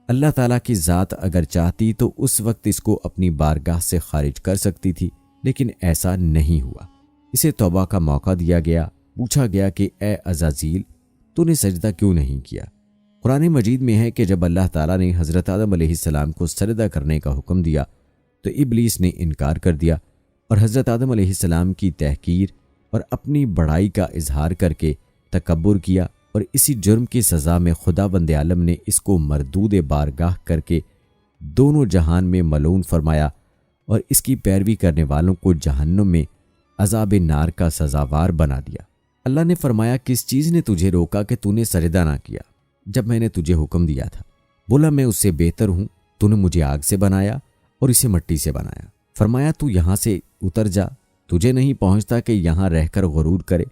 اللہ تعالیٰ کی ذات اگر چاہتی تو اس وقت اس کو اپنی بارگاہ سے خارج کر سکتی تھی، لیکن ایسا نہیں ہوا۔ اسے توبہ کا موقع دیا گیا۔ پوچھا گیا کہ اے عزازیل، تو نے سجدہ کیوں نہیں کیا؟ قرآن مجید میں ہے کہ جب اللہ تعالیٰ نے حضرت آدم علیہ السلام کو سجدہ کرنے کا حکم دیا تو ابلیس نے انکار کر دیا اور حضرت آدم علیہ السلام کی تحقیر اور اپنی بڑائی کا اظہار کر کے تکبر کیا، اور اسی جرم کی سزا میں خداوند عالم نے اس کو مردود بارگاہ کر کے دونوں جہان میں ملعون فرمایا اور اس کی پیروی کرنے والوں کو جہنم میں عذاب نار کا سزاوار بنا دیا۔ اللہ نے فرمایا، کس چیز نے تجھے روکا کہ تو نے سجدہ نہ کیا جب میں نے تجھے حکم دیا تھا؟ بولا، میں اس سے بہتر ہوں، تو نے مجھے آگ سے بنایا اور اسے مٹی سے بنایا۔ فرمایا، تو یہاں سے اتر جا، تجھے نہیں پہنچتا کہ یہاں رہ کر غرور کرے،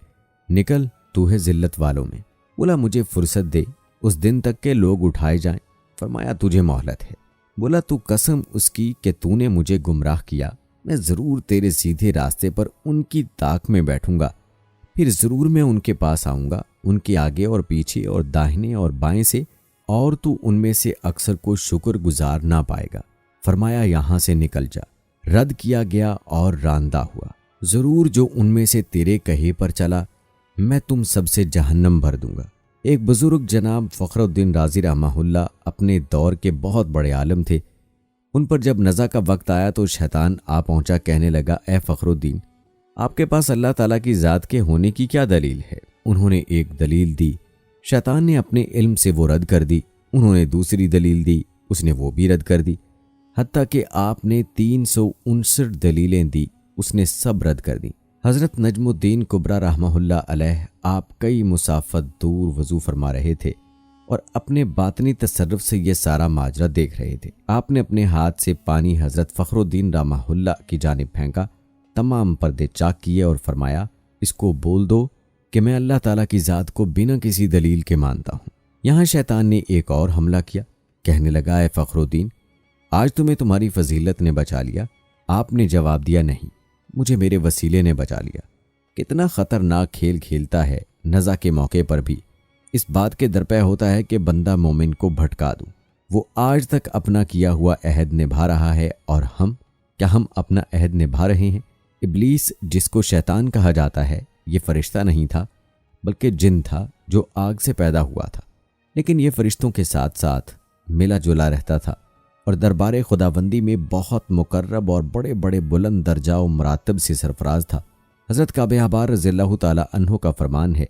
نکل، تو ہے ذلت والوں میں۔ بولا، مجھے فرصت دے اس دن تک کہ لوگ اٹھائے جائیں۔ فرمایا، تجھے مہلت ہے۔ بولا، تو قسم اس کی کہ تو نے مجھے گمراہ کیا، میں ضرور تیرے سیدھے راستے پر ان کی طاق میں بیٹھوں گا، پھر ضرور میں ان کے پاس آؤں گا، ان کے آگے اور پیچھے اور داہنے اور بائیں سے، اور تو ان میں سے اکثر کو شکر گزار نہ پائے گا۔ فرمایا، یہاں سے نکل جا۔ رد کیا گیا اور راندہ ہوا۔ ضرور جو ان میں سے تیرے کہے پر چلا، میں تم سب سے جہنم بھر دوں گا۔ ایک بزرگ جناب فخر الدین رازی رحمہ اللہ اپنے دور کے بہت بڑے عالم تھے۔ ان پر جب نزع کا وقت آیا تو شیطان آ پہنچا، کہنے لگا، اے فخر الدین، آپ کے پاس اللہ تعالیٰ کی ذات کے ہونے کی کیا دلیل ہے؟ انہوں نے ایک دلیل دی، شیطان نے اپنے علم سے وہ رد کر دی۔ انہوں نے دوسری دلیل دی، اس نے وہ بھی رد کر دی، حتیٰ کہ آپ نے 359 دلیلیں دی، اس نے سب رد کر دی۔ حضرت نجم الدین کبریٰ رحمہ اللہ علیہ آپ کئی مسافت دور وضو فرما رہے تھے اور اپنے باطنی تصرف سے یہ سارا ماجرا دیکھ رہے تھے۔ آپ نے اپنے ہاتھ سے پانی حضرت فخر الدین رحمہ اللہ کی جانب پھینکا، تمام پردے چاک کیے اور فرمایا، اس کو بول دو کہ میں اللہ تعالیٰ کی ذات کو بنا کسی دلیل کے مانتا ہوں۔ یہاں شیطان نے ایک اور حملہ کیا، کہنے لگا، اے فخر الدین، آج تمہیں تمہاری فضیلت نے بچا لیا۔ آپ نے جواب دیا، نہیں، مجھے میرے وسیلے نے بچا لیا۔ کتنا خطرناک کھیل کھیلتا ہے نزع کے موقع پر بھی، اس بات کے درپے ہوتا ہے کہ بندہ مومن کو بھٹکا دوں۔ وہ آج تک اپنا کیا ہوا عہد نبھا رہا ہے اور ہم کیا ہم اپنا عہد نبھا رہے ہیں؟ ابلیس، جس کو شیطان کہا جاتا ہے، یہ فرشتہ نہیں تھا بلکہ جن تھا جو آگ سے پیدا ہوا تھا، لیکن یہ فرشتوں کے ساتھ ساتھ ملا جلا رہتا تھا اور دربار خداوندی میں بہت مقرب اور بڑے بڑے بلند درجہ و مراتب سے سرفراز تھا۔ حضرت کعب احبار رضی اللہ تعالی عنہ کا فرمان ہے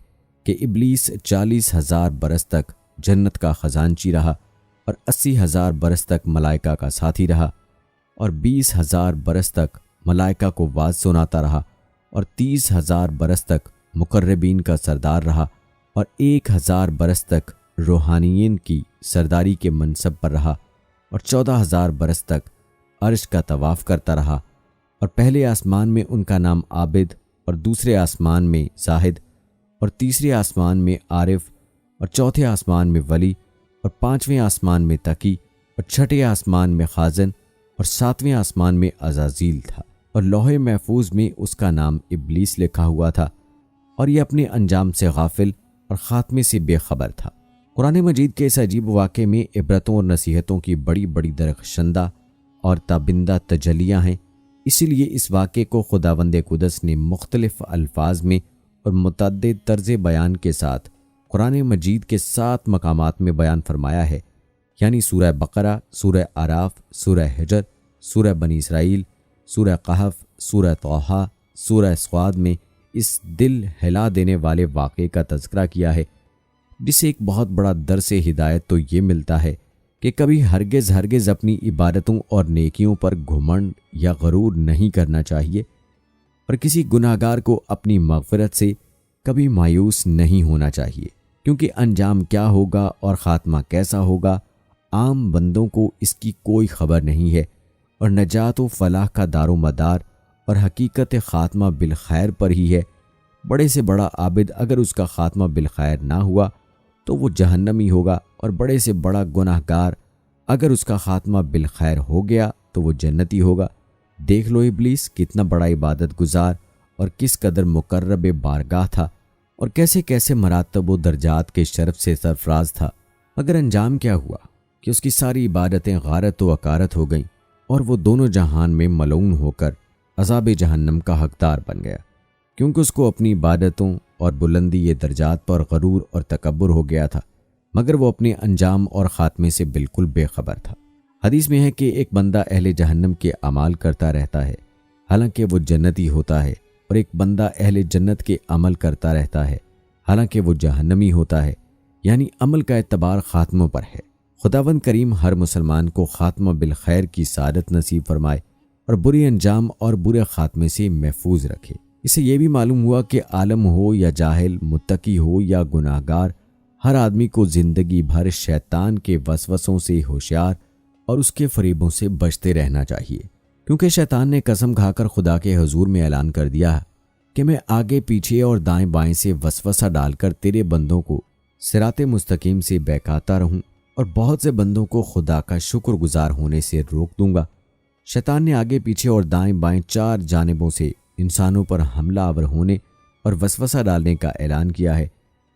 کہ ابلیس 40,000 برس تک جنت کا خزانچی رہا اور 80,000 برس تک ملائکہ کا ساتھی رہا اور 20,000 برس تک ملائکہ کو واز سناتا رہا اور 30,000 برس تک مقربین کا سردار رہا اور 1,000 برس تک روحانیین کی سرداری کے منصب پر رہا اور 14,000 برس تک عرش کا طواف کرتا رہا، اور پہلے آسمان میں ان کا نام عابد اور دوسرے آسمان میں زاہد اور تیسرے آسمان میں عارف اور چوتھے آسمان میں ولی اور پانچویں آسمان میں تقی اور چھٹے آسمان میں خازن اور ساتویں آسمان میں عزازیل تھا، اور لوح محفوظ میں اس کا نام ابلیس لکھا ہوا تھا، اور یہ اپنے انجام سے غافل اور خاتمے سے بے خبر تھا۔ قرآن مجید کے اس عجیب واقعے میں عبرتوں اور نصیحتوں کی بڑی بڑی درخشندہ اور تابندہ تجلیاں ہیں، اسی لیے اس واقعے کو خداوند قدس نے مختلف الفاظ میں اور متعدد طرز بیان کے ساتھ قرآن مجید کے 7 مقامات میں بیان فرمایا ہے، یعنی سورہ بقرہ، سورہ اعراف، سورہ حجر، سورہ بنی اسرائیل، سورہ قہف، سورہ طٰہٰ، سورہ صاد میں اس دل ہلا دینے والے واقعے کا تذکرہ کیا ہے، جس سے ایک بہت بڑا درس ہدایت تو یہ ملتا ہے کہ کبھی ہرگز اپنی عبادتوں اور نیکیوں پر گھمنڈ یا غرور نہیں کرنا چاہیے، اور کسی گناہگار کو اپنی مغفرت سے کبھی مایوس نہیں ہونا چاہیے، کیونکہ انجام کیا ہوگا اور خاتمہ کیسا ہوگا عام بندوں کو اس کی کوئی خبر نہیں ہے، اور نجات و فلاح کا دار و مدار اور حقیقت خاتمہ بالخیر پر ہی ہے۔ بڑے سے بڑا عابد اگر اس کا خاتمہ بالخیر نہ ہوا تو وہ جہنمی ہوگا، اور بڑے سے بڑا گناہ گار اگر اس کا خاتمہ بالخیر ہو گیا تو وہ جنتی ہوگا۔ دیکھ لو ابلیس کتنا بڑا عبادت گزار اور کس قدر مقرب بارگاہ تھا، اور کیسے کیسے مراتب و درجات کے شرف سے سرفراز تھا، مگر انجام کیا ہوا کہ اس کی ساری عبادتیں غارت و اکارت ہو گئیں، اور وہ دونوں جہان میں ملعون ہو کر عذاب جہنم کا حقدار بن گیا، کیونکہ اس کو اپنی عبادتوں اور بلندی درجات پر غرور اور تکبر ہو گیا تھا، مگر وہ اپنے انجام اور خاتمے سے بالکل بے خبر تھا۔ حدیث میں ہے کہ ایک بندہ اہل جہنم کے اعمال کرتا رہتا ہے حالانکہ وہ جنتی ہوتا ہے، اور ایک بندہ اہل جنت کے عمل کرتا رہتا ہے حالانکہ وہ جہنمی ہوتا ہے، یعنی عمل کا اعتبار خاتموں پر ہے۔ خداوند کریم ہر مسلمان کو خاتمہ بالخیر کی سعادت نصیب فرمائے اور برے انجام اور برے خاتمے سے محفوظ رکھے۔ اس سے یہ بھی معلوم ہوا کہ عالم ہو یا جاہل، متقی ہو یا گناہگار، ہر آدمی کو زندگی بھر شیطان کے وسوسوں سے ہوشیار اور اس کے فریبوں سے بچتے رہنا چاہیے، کیونکہ شیطان نے قسم کھا کر خدا کے حضور میں اعلان کر دیا کہ میں آگے پیچھے اور دائیں بائیں سے وسوسہ ڈال کر تیرے بندوں کو صراط مستقیم سے بہکاتا رہوں اور بہت سے بندوں کو خدا کا شکر گزار ہونے سے روک دوں گا۔ شیطان نے آگے پیچھے اور دائیں بائیں 4 جانبوں سے انسانوں پر حملہ آور ہونے اور وسوسہ ڈالنے کا اعلان کیا ہے۔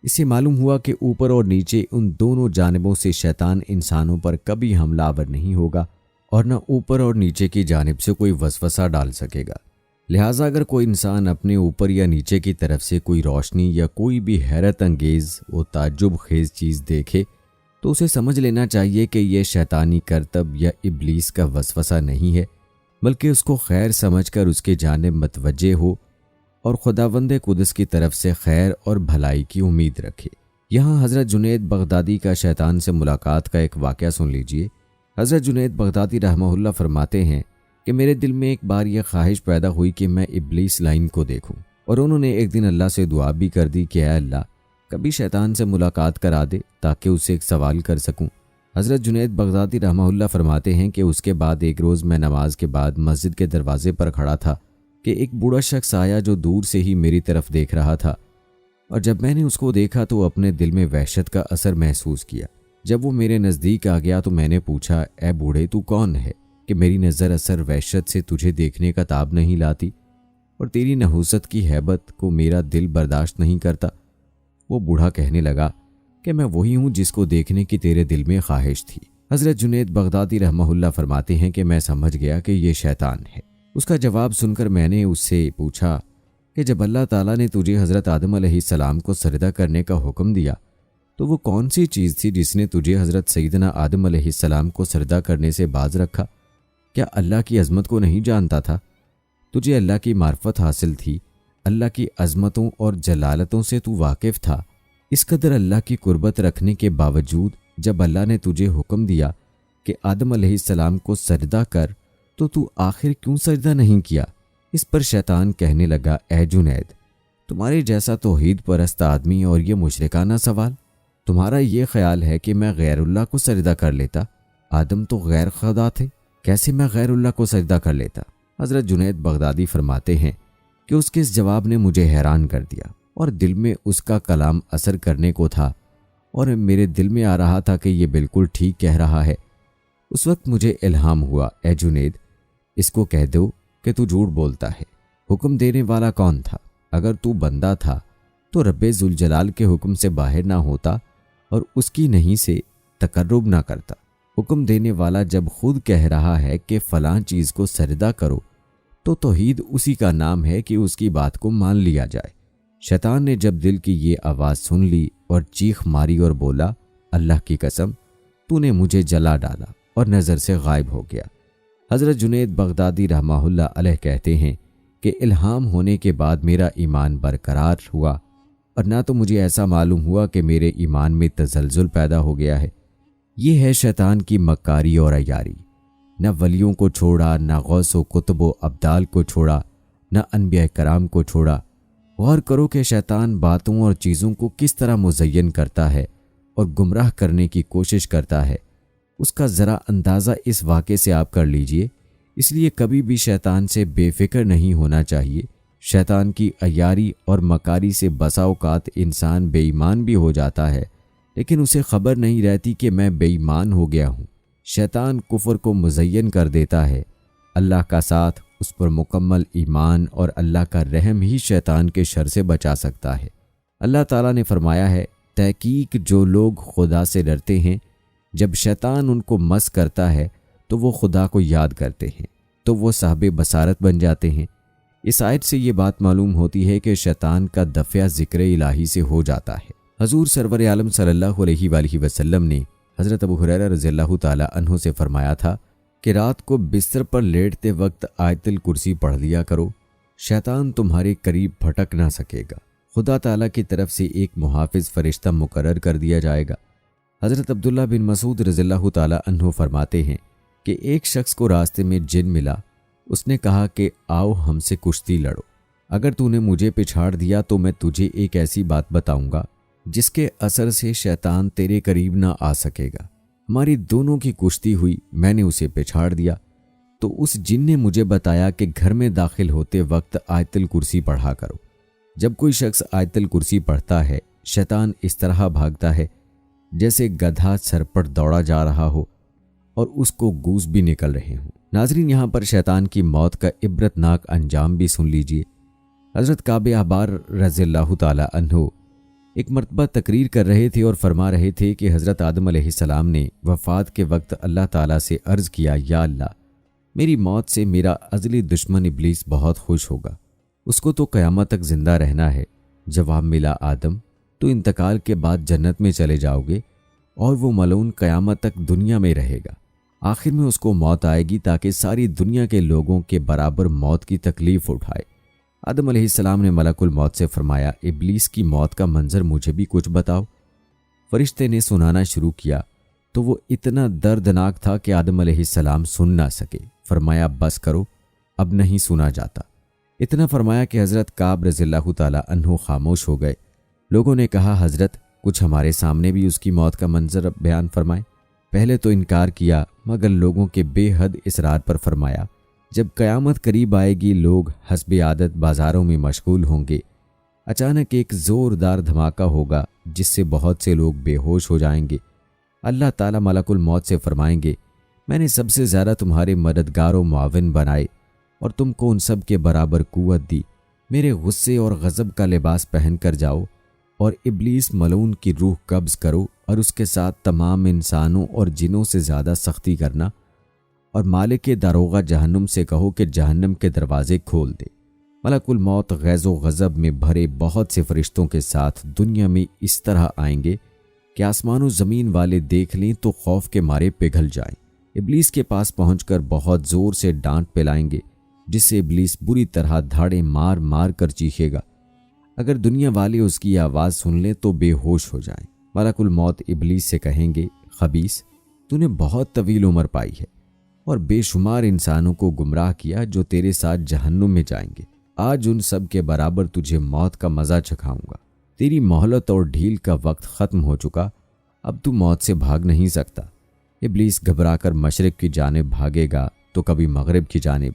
اس سے معلوم ہوا کہ اوپر اور نیچے ان دونوں جانبوں سے شیطان انسانوں پر کبھی حملہ آور نہیں ہوگا، اور نہ اوپر اور نیچے کی جانب سے کوئی وسوسہ ڈال سکے گا۔ لہٰذا اگر کوئی انسان اپنے اوپر یا نیچے کی طرف سے کوئی روشنی یا کوئی بھی حیرت انگیز و تعجب خیز چیز دیکھے تو اسے سمجھ لینا چاہیے کہ یہ شیطانی کرتب یا ابلیس کا وسوسہ نہیں ہے، بلکہ اس کو خیر سمجھ کر اس کے جانب متوجہ ہو اور خداوند قدس کی طرف سے خیر اور بھلائی کی امید رکھے۔ یہاں حضرت جنید بغدادی کا شیطان سے ملاقات کا ایک واقعہ سن لیجئے۔ حضرت جنید بغدادی رحمہ اللہ فرماتے ہیں کہ میرے دل میں ایک بار یہ خواہش پیدا ہوئی کہ میں ابلیس لائن کو دیکھوں، اور انہوں نے ایک دن اللہ سے دعا بھی کر دی کہ اے اللہ کبھی شیطان سے ملاقات کرا دے تاکہ اسے ایک سوال کر سکوں۔ حضرت جنید بغدادی رحمہ اللہ فرماتے ہیں کہ اس کے بعد ایک روز میں نماز کے بعد مسجد کے دروازے پر کھڑا تھا کہ ایک بوڑھا شخص آیا جو دور سے ہی میری طرف دیکھ رہا تھا، اور جب میں نے اس کو دیکھا تو اپنے دل میں وحشت کا اثر محسوس کیا۔ جب وہ میرے نزدیک آ گیا تو میں نے پوچھا اے بوڑھے تو کون ہے کہ میری نظر اثر وحشت سے تجھے دیکھنے کا تاب نہیں لاتی اور تیری نحوست کی ہیبت کو میرا دل برداشت نہیں کرتا؟ وہ بوڑھا کہنے لگا کہ میں وہی ہوں جس کو دیکھنے کی تیرے دل میں خواہش تھی۔ حضرت جنید بغدادی رحمہ اللہ فرماتے ہیں کہ میں سمجھ گیا کہ یہ شیطان ہے۔ اس کا جواب سن کر میں نے اس سے پوچھا کہ جب اللہ تعالیٰ نے تجھے حضرت آدم علیہ السلام کو سجدہ کرنے کا حکم دیا تو وہ کون سی چیز تھی جس نے تجھے حضرت سیدنا آدم علیہ السلام کو سجدہ کرنے سے باز رکھا؟ کیا اللہ کی عظمت کو نہیں جانتا تھا؟ تجھے اللہ کی معرفت حاصل تھی، اللہ کی عظمتوں اور جلالتوں سے تو واقف تھا۔ اس قدر اللہ کی قربت رکھنے کے باوجود جب اللہ نے تجھے حکم دیا کہ آدم علیہ السلام کو سجدہ کر تو آخر کیوں سجدہ نہیں کیا؟ اس پر شیطان کہنے لگا، اے جنید، تمہارے جیسا توحید پرست آدمی اور یہ مشرکانہ سوال، تمہارا یہ خیال ہے کہ میں غیر اللہ کو سجدہ کر لیتا؟ آدم تو غیر خدا تھے، کیسے میں غیر اللہ کو سجدہ کر لیتا؟ حضرت جنید بغدادی فرماتے ہیں کہ اس کے اس جواب نے مجھے حیران کر دیا اور دل میں اس کا کلام اثر کرنے کو تھا اور میرے دل میں آ رہا تھا کہ یہ بالکل ٹھیک کہہ رہا ہے۔ اس وقت مجھے الہام ہوا، اے جنید، اس کو کہہ دو کہ تو جھوٹ بولتا ہے۔ حکم دینے والا کون تھا؟ اگر تو بندہ تھا تو رب ذوالجلال کے حکم سے باہر نہ ہوتا اور اس کی نہیں سے تقرب نہ کرتا۔ حکم دینے والا جب خود کہہ رہا ہے کہ فلاں چیز کو سجدہ کرو تو توحید اسی کا نام ہے کہ اس کی بات کو مان لیا جائے۔ شیطان نے جب دل کی یہ آواز سن لی اور چیخ ماری اور بولا، اللہ کی قسم، تو نے مجھے جلا ڈالا، اور نظر سے غائب ہو گیا۔ حضرت جنید بغدادی رحمہ اللہ علیہ کہتے ہیں کہ الہام ہونے کے بعد میرا ایمان برقرار ہوا اور نہ تو مجھے ایسا معلوم ہوا کہ میرے ایمان میں تزلزل پیدا ہو گیا ہے۔ یہ ہے شیطان کی مکاری اور عیاری۔ نہ ولیوں کو چھوڑا، نہ غوث و کتب و ابدال کو چھوڑا، نہ انبیاء کرام کو چھوڑا۔ غور کرو کہ شیطان باتوں اور چیزوں کو کس طرح مزین کرتا ہے اور گمراہ کرنے کی کوشش کرتا ہے، اس کا ذرا اندازہ اس واقعے سے آپ کر لیجئے۔ اس لیے کبھی بھی شیطان سے بے فکر نہیں ہونا چاہیے۔ شیطان کی عیاری اور مکاری سے بسا اوقات انسان بے ایمان بھی ہو جاتا ہے، لیکن اسے خبر نہیں رہتی کہ میں بے ایمان ہو گیا ہوں۔ شیطان کفر کو مزین کر دیتا ہے۔ اللہ کا ساتھ، اس پر مکمل ایمان اور اللہ کا رحم ہی شیطان کے شر سے بچا سکتا ہے۔ اللہ تعالیٰ نے فرمایا ہے، تحقیق جو لوگ خدا سے ڈرتے ہیں، جب شیطان ان کو مس کرتا ہے تو وہ خدا کو یاد کرتے ہیں تو وہ صاحب بصارت بن جاتے ہیں۔ اس آیت سے یہ بات معلوم ہوتی ہے کہ شیطان کا دفع ذکر الہی سے ہو جاتا ہے۔ حضور سرور عالم صلی اللہ علیہ وآلہ وسلم نے حضرت ابو ہریرہ رضی اللہ تعالی عنہ سے فرمایا تھا کہ رات کو بستر پر لیٹتے وقت آیت الکرسی پڑھ لیا کرو، شیطان تمہارے قریب پھٹک نہ سکے گا۔ خدا تعالیٰ کی طرف سے ایک محافظ فرشتہ مقرر کر دیا جائے گا۔ حضرت عبداللہ بن مسعود رضی اللہ تعالی عنہ فرماتے ہیں کہ ایک شخص کو راستے میں جن ملا، اس نے کہا کہ آؤ ہم سے کشتی لڑو، اگر تو نے مجھے پچھاڑ دیا تو میں تجھے ایک ایسی بات بتاؤں گا جس کے اثر سے شیطان تیرے قریب نہ آ سکے گا۔ ہماری دونوں کی کشتی ہوئی، میں نے اسے پچھاڑ دیا تو اس جن نے مجھے بتایا کہ گھر میں داخل ہوتے وقت آیت الکرسی پڑھا کرو۔ جب کوئی شخص آیت الکرسی پڑھتا ہے، شیطان اس طرح بھاگتا ہے جیسے گدھا سر پر دوڑا جا رہا ہو اور اس کو گوس بھی نکل رہے ہوں۔ ناظرین، یہاں پر شیطان کی موت کا عبرتناک انجام بھی سن لیجئے۔ حضرت کعب احبار رضی اللہ تعالی عنہ ایک مرتبہ تقریر کر رہے تھے اور فرما رہے تھے کہ حضرت آدم علیہ السلام نے وفات کے وقت اللہ تعالیٰ سے عرض کیا، یا اللہ، میری موت سے میرا ازلی دشمن ابلیس بہت خوش ہوگا، اس کو تو قیامت تک زندہ رہنا ہے۔ جواب ملا، آدم، تو انتقال کے بعد جنت میں چلے جاؤ گے اور وہ ملعون قیامت تک دنیا میں رہے گا۔ آخر میں اس کو موت آئے گی تاکہ ساری دنیا کے لوگوں کے برابر موت کی تکلیف اٹھائے۔ آدم علیہ السلام نے ملک الموت سے فرمایا، ابلیس کی موت کا منظر مجھے بھی کچھ بتاؤ۔ فرشتے نے سنانا شروع کیا تو وہ اتنا دردناک تھا کہ آدم علیہ السلام سن نہ سکے۔ فرمایا، بس کرو، اب نہیں سنا جاتا۔ اتنا فرمایا کہ حضرت کعب رضی اللہ تعالی عنہ خاموش ہو گئے۔ لوگوں نے کہا، حضرت کچھ ہمارے سامنے بھی اس کی موت کا منظر بیان فرمائیں۔ پہلے تو انکار کیا، مگر لوگوں کے بے حد اصرار پر فرمایا، جب قیامت قریب آئے گی لوگ حسب عادت بازاروں میں مشغول ہوں گے۔ اچانک ایک زوردار دھماکہ ہوگا جس سے بہت سے لوگ بے ہوش ہو جائیں گے۔ اللہ تعالیٰ ملک الموت سے فرمائیں گے، میں نے سب سے زیادہ تمہارے مددگار و معاون بنائے اور تم کو ان سب کے برابر قوت دی۔ میرے غصے اور غضب کا لباس پہن کر جاؤ اور ابلیس ملعون کی روح قبض کرو اور اس کے ساتھ تمام انسانوں اور جنوں سے زیادہ سختی کرنا، اور مالک داروغہ جہنم سے کہو کہ جہنم کے دروازے کھول دے۔ ملک الموت غیظ و غضب میں بھرے بہت سے فرشتوں کے ساتھ دنیا میں اس طرح آئیں گے کہ آسمان و زمین والے دیکھ لیں تو خوف کے مارے پگھل جائیں۔ ابلیس کے پاس پہنچ کر بہت زور سے ڈانٹ پلائیں گے، جس سے ابلیس بری طرح دھاڑے مار مار کر چیخے گا۔ اگر دنیا والے اس کی آواز سن لیں تو بے ہوش ہو جائیں۔ ملک الموت ابلیس سے کہیں گے، خبیث، تو نے بہت طویل عمر پائی ہے اور بے شمار انسانوں کو گمراہ کیا جو تیرے ساتھ جہنم میں جائیں گے۔ آج ان سب کے برابر تجھے موت کا مزہ چکھاؤں گا۔ تیری مہلت اور ڈھیل کا وقت ختم ہو چکا، اب تو موت سے بھاگ نہیں سکتا۔ ابلیس گھبرا کر مشرق کی جانب بھاگے گا تو کبھی مغرب کی جانب،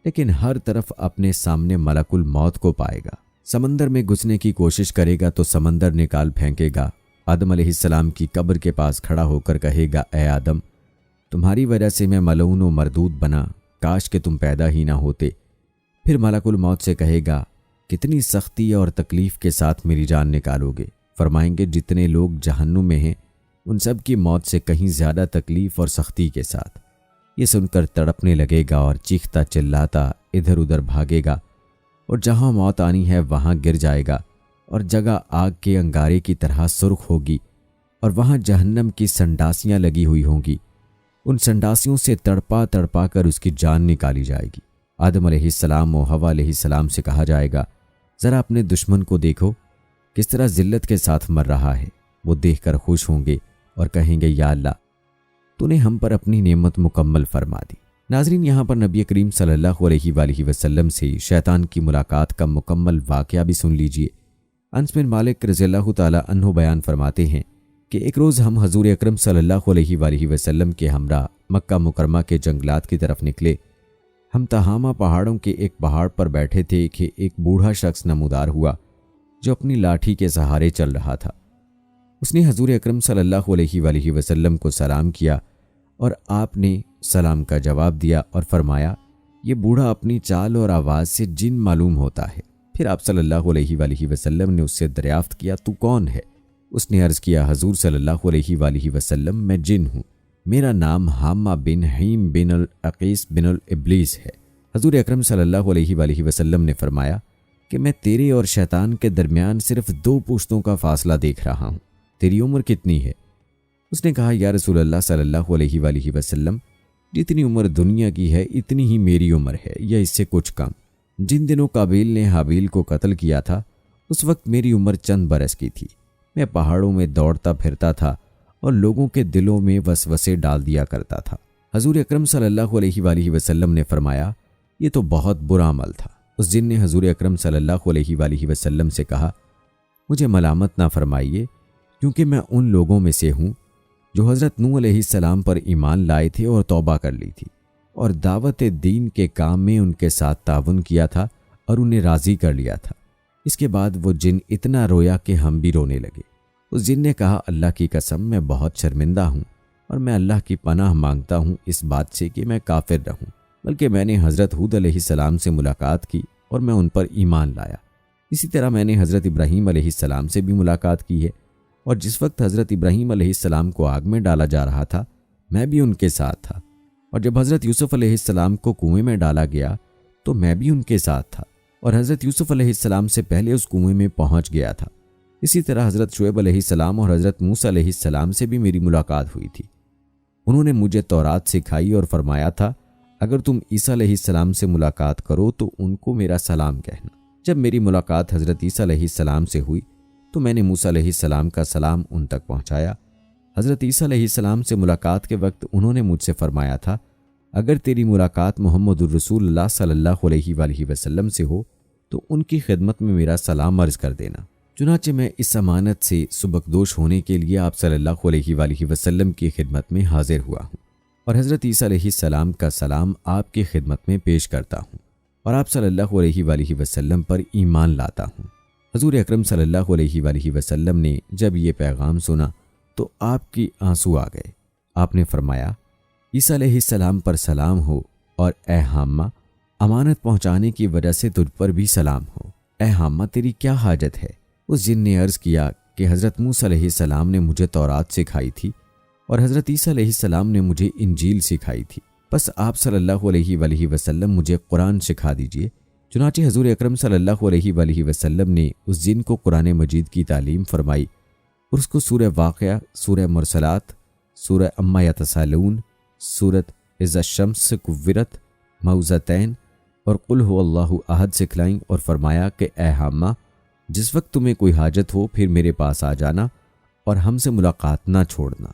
لیکن ہر طرف اپنے سامنے ملک الموت کو پائے گا۔ سمندر میں گھسنے کی کوشش کرے گا تو سمندر نکال پھینکے گا۔ آدم علیہ السلام کی قبر کے پاس کھڑا ہو کر کہے گا، اے آدم، تمہاری وجہ سے میں ملعون و مردود بنا، کاش کہ تم پیدا ہی نہ ہوتے۔ پھر ملک الموت سے کہے گا، کتنی سختی اور تکلیف کے ساتھ میری جان نکالو گے؟ فرمائیں گے، جتنے لوگ جہنم میں ہیں ان سب کی موت سے کہیں زیادہ تکلیف اور سختی کے ساتھ۔ یہ سن کر تڑپنے لگے گا اور چیختا چلاتا ادھر ادھر بھاگے گا، اور جہاں موت آنی ہے وہاں گر جائے گا، اور جگہ آگ کے انگارے کی طرح سرخ ہوگی، اور وہاں جہنم کی سنڈاسیاں لگی ہوئی ہوں گی۔ ان سنڈاسیوں سے تڑپا تڑپا کر اس کی جان نکالی جائے گی۔ آدم علیہ السلام و حوا علیہ السلام سے کہا جائے گا، ذرا اپنے دشمن کو دیکھو کس طرح ذلت کے ساتھ مر رہا ہے۔ وہ دیکھ کر خوش ہوں گے اور کہیں گے، یا اللہ، تو نے ہم پر اپنی نعمت مکمل فرما دی۔ ناظرین، یہاں پر نبی کریم صلی اللہ علیہ وآلہ وسلم سے شیطان کی ملاقات کا مکمل واقعہ بھی سن لیجئے۔ انس بن مالک رضی اللہ تعالی عنہ بیان فرماتے ہیں کہ ایک روز ہم حضور اکرم صلی اللہ علیہ وآلہ وسلم کے ہمراہ مکہ مکرمہ کے جنگلات کی طرف نکلے۔ ہم تہامہ پہاڑوں کے ایک پہاڑ پر بیٹھے تھے کہ ایک بوڑھا شخص نمودار ہوا جو اپنی لاٹھی کے سہارے چل رہا تھا۔ اس نے حضور اکرم صلی اللہ علیہ وآلہ وسلم کو سلام کیا اور آپ نے سلام کا جواب دیا اور فرمایا، یہ بوڑھا اپنی چال اور آواز سے جن معلوم ہوتا ہے۔ پھر آپ صلی اللہ علیہ وآلہ وسلم نے اس سے دریافت کیا، تو کون ہے؟ اس نے عرض کیا، حضور صلی اللہ علیہ وآلہ وسلم، میں جن ہوں، میرا نام حامہ بن حیم بن العقیس بن الابلیس ہے۔ حضور اکرم صلی اللہ علیہ وآلہ وسلم نے فرمایا کہ میں تیرے اور شیطان کے درمیان صرف 2 پشتوں کا فاصلہ دیکھ رہا ہوں، تیری عمر کتنی ہے؟ اس نے کہا، یا رسول اللہ صلی اللہ علیہ وآلہ وسلم، جتنی عمر دنیا کی ہے اتنی ہی میری عمر ہے، یا اس سے کچھ کم۔ جن دنوں قابیل نے حابیل کو قتل کیا تھا اس وقت میری عمر چند برس کی تھی۔ میں پہاڑوں میں دوڑتا پھرتا تھا اور لوگوں کے دلوں میں وسوسے ڈال دیا کرتا تھا۔ حضور اکرم صلی اللہ علیہ وآلہ وسلم نے فرمایا، یہ تو بہت برا عمل تھا۔ اس جن نے حضور اکرم صلی اللہ علیہ وآلہ وسلم سے کہا، مجھے ملامت نہ فرمائیے، کیونکہ میں ان لوگوں میں سے ہوں جو حضرت نوح علیہ السلام پر ایمان لائے تھے اور توبہ کر لی تھی، اور دعوت دین کے کام میں ان کے ساتھ تعاون کیا تھا اور انہیں راضی کر لیا تھا۔ اس کے بعد وہ جن اتنا رویا کہ ہم بھی رونے لگے۔ اس جن نے کہا، اللہ کی قسم، میں بہت شرمندہ ہوں اور میں اللہ کی پناہ مانگتا ہوں اس بات سے کہ میں کافر رہوں، بلکہ میں نے حضرت ہود علیہ السلام سے ملاقات کی اور میں ان پر ایمان لایا۔ اسی طرح میں نے حضرت ابراہیم علیہ السلام سے بھی ملاقات کی ہے، اور جس وقت حضرت ابراہیم علیہ السلام کو آگ میں ڈالا جا رہا تھا میں بھی ان کے ساتھ تھا، اور جب حضرت یوسف علیہ السلام کو کنویں میں ڈالا گیا تو میں بھی ان کے ساتھ تھا، اور حضرت یوسف علیہ السلام سے پہلے اس کنویں میں پہنچ گیا تھا۔ اسی طرح حضرت شعیب علیہ السلام اور حضرت موسیٰ علیہ السلام سے بھی میری ملاقات ہوئی تھی۔ انہوں نے مجھے تورات سکھائی اور فرمایا تھا، اگر تم عیسیٰ علیہ السلام سے ملاقات کرو تو ان کو میرا سلام کہنا۔ جب میری ملاقات حضرت عیسیٰ علیہ السلام سے ہوئی تو میں نے موسیٰ علیہ السلام کا سلام ان تک پہنچایا۔ حضرت عیسیٰ علیہ السلام سے ملاقات کے وقت انہوں نے مجھ سے فرمایا تھا، اگر تیری ملاقات محمد الرسول اللہ صلی اللہ علیہ وآلہ وسلم سے ہو تو ان کی خدمت میں میرا سلام عرض کر دینا۔ چنانچہ میں اس امانت سے سبکدوش ہونے کے لیے آپ صلی اللہ علیہ وآلہ وسلم کی خدمت میں حاضر ہوا ہوں، اور حضرت عیسیٰ علیہ السلام کا سلام آپ کی خدمت میں پیش کرتا ہوں، اور آپ صلی اللہ علیہ وآلہ وسلم پر ایمان لاتا ہوں۔ حضور اکرم صلی اللہ علیہ وآلہ وسلم نے جب یہ پیغام سنا تو آپ کی آنسو آ گئے۔ آپ نے فرمایا، عیسیٰ علیہ السلام پر سلام ہو، اور اے حامہ، امانت پہنچانے کی وجہ سے تجھ پر بھی سلام ہو۔ اے حامہ، تیری کیا حاجت ہے؟ اس جن نے عرض کیا کہ حضرت موسیٰ علیہ السلام نے مجھے تورات سکھائی تھی اور حضرت عیسیٰ علیہ السلام نے مجھے انجیل سکھائی تھی، بس آپ صلی اللہ علیہ وآلہ وسلم مجھے قرآن سکھا دیجئے۔ چنانچہ حضور اکرم صلی اللہ علیہ وآلہ وسلم نے اس جن کو قرآن مجید کی تعلیم فرمائی اور اس کو سورہ واقعہ، سورہ مرسلات، سورہ عما یتساءلون، سورۃ اذا الشمس کورت، معوذتین اور قل هو اللہ احد سکھلائیں اور فرمایا کہ اے حامہ، جس وقت تمہیں کوئی حاجت ہو پھر میرے پاس آ جانا اور ہم سے ملاقات نہ چھوڑنا۔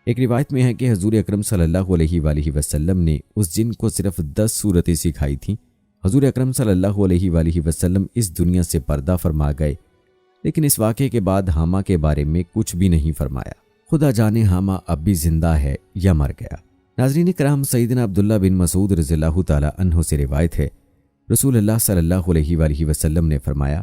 ایک روایت میں ہے کہ حضور اکرم صلی اللہ علیہ وآلہ وسلم نے اس جن کو صرف 10 سورتیں سکھائی تھیں۔ حضور اکرم صلی اللہ علیہ وآلہ وسلم اس دنیا سے پردہ فرما گئے، لیکن اس واقعے کے بعد حامہ کے بارے میں کچھ بھی نہیں فرمایا۔ خدا جانے حامہ اب بھی زندہ ہے یا مر گیا۔ ناظرین کرام، سیدنا عبداللہ بن مسعود رضی اللہ تعالی عنہ سے روایت ہے، رسول اللہ صلی اللہ علیہ وآلہ وسلم نے فرمایا،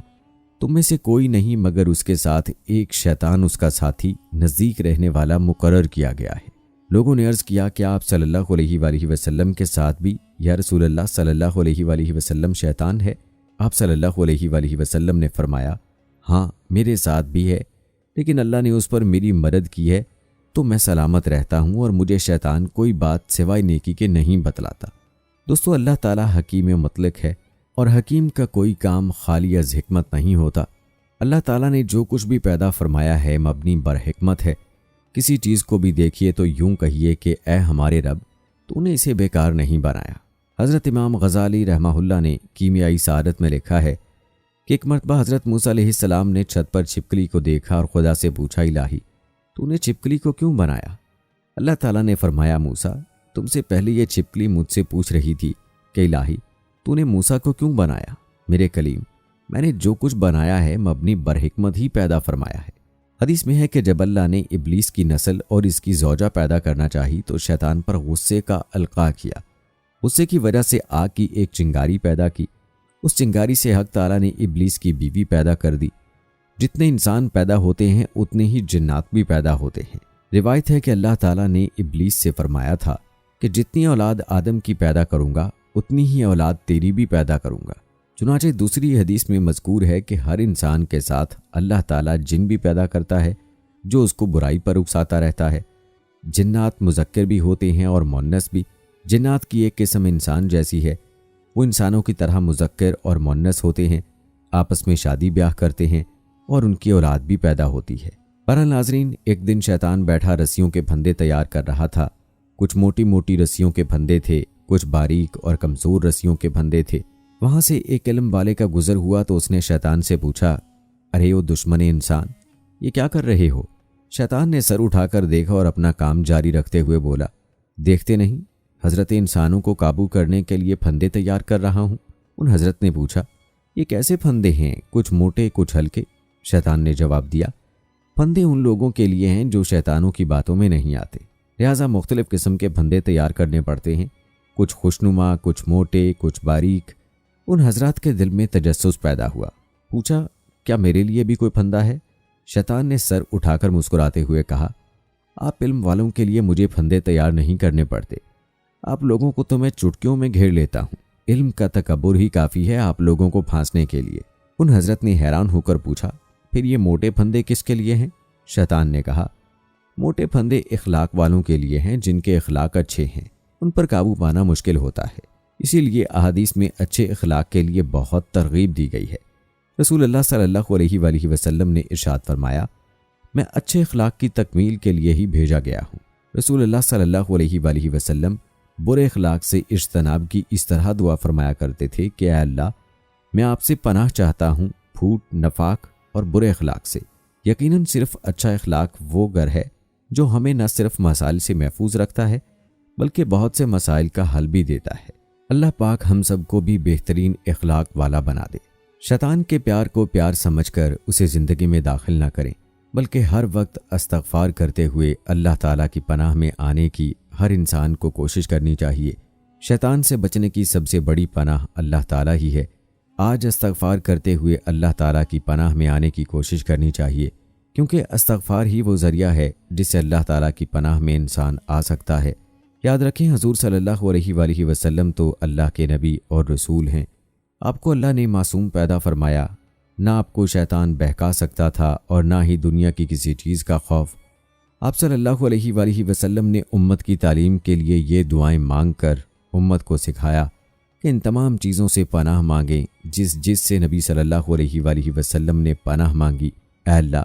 تم میں سے کوئی نہیں مگر اس کے ساتھ ایک شیطان اس کا ساتھی نزدیک رہنے والا مقرر کیا گیا ہے۔ لوگوں نے عرض کیا کہ آپ صلی اللہ علیہ وآلہ وسلم کے ساتھ بھی یا رسول اللہ صلی اللہ علیہ وآلہ وسلم شیطان ہے؟ آپ صلی اللہ علیہ وآلہ وسلم نے فرمایا، ہاں میرے ساتھ بھی ہے، لیکن اللہ نے اس پر میری مدد کی ہے تو میں سلامت رہتا ہوں اور مجھے شیطان کوئی بات سوائے نیکی کے نہیں بتلاتا۔ دوستو، اللہ تعالیٰ حکیم مطلق ہے اور حکیم کا کوئی کام خالی از حکمت نہیں ہوتا۔ اللہ تعالیٰ نے جو کچھ بھی پیدا فرمایا ہے مبنی بر حکمت ہے۔ کسی چیز کو بھی دیکھیے تو یوں کہیے کہ اے ہمارے رب، تو نے اسے بیکار نہیں بنایا۔ حضرت امام غزالی رحمہ اللہ نے کیمیائی سعادت میں لکھا ہے کہ ایک مرتبہ حضرت موسیٰ علیہ السلام نے چھت پر چھپکلی کو دیکھا اور خدا سے پوچھا، الہی تو نے چھپکلی کو کیوں بنایا؟ اللہ تعالیٰ نے فرمایا، موسیٰ تم سے پہلے یہ چھپکلی مجھ سے پوچھ رہی تھی کہ الہی تو نے موسیٰ کو کیوں بنایا؟ میرے کلیم، میں نے جو کچھ بنایا ہے مبنی بر حکمت ہی پیدا فرمایا ہے۔ حدیث میں ہے کہ جب اللہ نے ابلیس کی نسل اور اس کی زوجہ پیدا کرنا چاہی تو شیطان پر غصے کا القاء کیا۔ غصے کی وجہ سے آگ کی ایک چنگاری پیدا کی۔ اس چنگاری سے حق تعالیٰ نے ابلیس کی بیوی پیدا کر دی۔ جتنے انسان پیدا ہوتے ہیں اتنے ہی جنات بھی پیدا ہوتے ہیں۔ روایت ہے کہ اللہ تعالیٰ نے ابلیس سے فرمایا تھا کہ جتنی اولاد آدم کی پیدا کروں گا اتنی ہی اولاد تیری بھی پیدا کروں گا۔ چنانچہ دوسری حدیث میں مذکور ہے کہ ہر انسان کے ساتھ اللہ تعالیٰ جن بھی پیدا کرتا ہے جو اس کو برائی پر اکساتا رہتا ہے۔ جنات مذکر بھی ہوتے ہیں اور مؤنث بھی۔ جنات کی ایک قسم انسان جیسی ہے، وہ انسانوں کی طرح مذکر اور مؤنث ہوتے ہیں، آپس میں شادی بیاہ کرتے ہیں اور ان کی اولاد بھی پیدا ہوتی ہے۔ بہرحال ناظرین، ایک دن شیطان بیٹھا رسیوں کے پھندے تیار کر رہا تھا۔ کچھ موٹی موٹی رسیوں کے پھندے تھے، کچھ باریک اور کمزور رسیوں کے پھندے تھے۔ وہاں سے ایک علم والے کا گزر ہوا تو اس نے شیطان سے پوچھا، ارے او دشمن انسان، یہ کیا کر رہے ہو؟ شیطان نے سر اٹھا کر دیکھا اور اپنا کام جاری رکھتے ہوئے بولا، دیکھتے نہیں حضرت انسانوں کو قابو کرنے کے لیے پھندے تیار کر رہا ہوں۔ ان حضرت نے پوچھا، یہ کیسے پھندے ہیں، کچھ موٹے کچھ ہلکے؟ شیطان نے جواب دیا، پھندے ان لوگوں کے لیے ہیں جو شیطانوں کی باتوں میں نہیں آتے، لہٰذا مختلف قسم کے پھندے تیار کرنے پڑتے ہیں، کچھ خوشنما، کچھ موٹے، کچھ باریک۔ ان حضرات کے دل میں تجسس پیدا ہوا۔ پوچھا، کیا میرے لیے بھی کوئی پھندا ہے؟ شیطان نے سر اٹھا کر مسکراتے ہوئے کہا، آپ علم والوں کے لیے مجھے پھندے تیار نہیں کرنے پڑتے، آپ لوگوں کو تو میں چٹکیوں میں گھیر لیتا ہوں، علم کا تکبر ہی کافی ہے آپ لوگوں کو پھانسنے کے لیے۔ ان حضرت نے حیران ہو کر پوچھا، پھر یہ موٹے پھندے کس کے لیے ہیں؟ شیطان نے کہا، موٹے پھندے اخلاق والوں کے لیے ہیں جن کے اخلاق اچھے ہیں، ان پر قابو پانا مشکل ہوتا ہے، اسی لیے احادیث میں اچھے اخلاق کے لیے بہت ترغیب دی گئی ہے۔ رسول اللہ صلی اللہ علیہ وآلہ وسلم نے ارشاد فرمایا، میں اچھے اخلاق کی تکمیل کے لیے ہی بھیجا گیا ہوں۔ رسول اللہ صلی اللہ علیہ وآلہ وسلم برے اخلاق سے اجتناب کی اس طرح دعا فرمایا کرتے تھے کہ اے اللہ، میں آپ سے پناہ چاہتا ہوں پھوٹ، نفاق اور برے اخلاق سے۔ یقیناً صرف اچھا اخلاق وہ گھر ہے جو ہمیں نہ صرف مسائل سے محفوظ رکھتا ہے بلکہ بہت سے مسائل کا حل بھی دیتا ہے۔ اللہ پاک ہم سب کو بھی بہترین اخلاق والا بنا دے۔ شیطان کے پیار کو پیار سمجھ کر اسے زندگی میں داخل نہ کریں، بلکہ ہر وقت استغفار کرتے ہوئے اللہ تعالیٰ کی پناہ میں آنے کی ہر انسان کو کوشش کرنی چاہیے۔ شیطان سے بچنے کی سب سے بڑی پناہ اللہ تعالیٰ ہی ہے۔ آج استغفار کرتے ہوئے اللہ تعالیٰ کی پناہ میں آنے کی کوشش کرنی چاہیے، کیونکہ استغفار ہی وہ ذریعہ ہے جس سے اللہ تعالیٰ کی پناہ میں انسان آ سکتا ہے۔ یاد رکھیں، حضور صلی اللہ علیہ وآلہ وسلم تو اللہ کے نبی اور رسول ہیں۔ آپ کو اللہ نے معصوم پیدا فرمایا، نہ آپ کو شیطان بہکا سکتا تھا اور نہ ہی دنیا کی کسی چیز کا خوف۔ آپ صلی اللہ علیہ وآلہ وسلم نے امت کی تعلیم کے لیے یہ دعائیں مانگ کر امت کو سکھایا کہ ان تمام چیزوں سے پناہ مانگیں جس سے نبی صلی اللہ علیہ وآلہ وسلم نے پناہ مانگی۔ اے اللہ،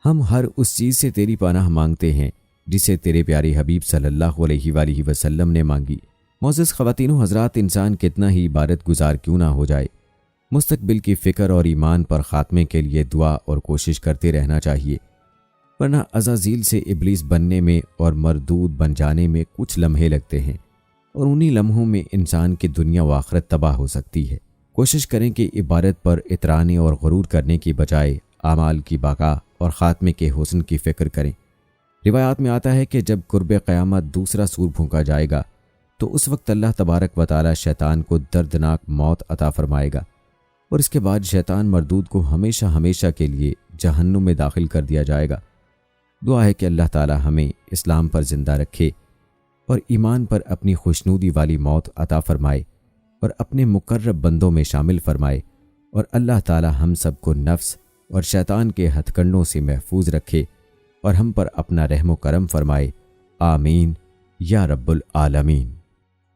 ہم ہر اس چیز سے تیری پناہ مانگتے ہیں جسے تیرے پیارے حبیب صلی اللہ علیہ وآلہ وسلم نے مانگی۔ معزز خواتین و حضرات، انسان کتنا ہی عبادت گزار کیوں نہ ہو جائے، مستقبل کی فکر اور ایمان پر خاتمے کے لیے دعا اور کوشش کرتے رہنا چاہیے، ورنہ عزازیل سے ابلیس بننے میں اور مردود بن جانے میں کچھ لمحے لگتے ہیں، اور انہی لمحوں میں انسان کی دنیا و آخرت تباہ ہو سکتی ہے۔ کوشش کریں کہ عبادت پر اترانے اور غرور کرنے کی بجائے اعمال کی بقا اور خاتمے کے حسن کی فکر کریں۔ روایات میں آتا ہے کہ جب قرب قیامت دوسرا سور پھونکا جائے گا تو اس وقت اللہ تبارک و تعالی شیطان کو دردناک موت عطا فرمائے گا، اور اس کے بعد شیطان مردود کو ہمیشہ ہمیشہ کے لیے جہنم میں داخل کر دیا جائے گا۔ دعا ہے کہ اللہ تعالی ہمیں اسلام پر زندہ رکھے اور ایمان پر اپنی خوشنودی والی موت عطا فرمائے اور اپنے مقرب بندوں میں شامل فرمائے، اور اللہ تعالی ہم سب کو نفس اور شیطان کے ہتھ کنڈوں سے محفوظ رکھے اور ہم پر اپنا رحم و کرم فرمائے۔ آمین یا رب العالمین۔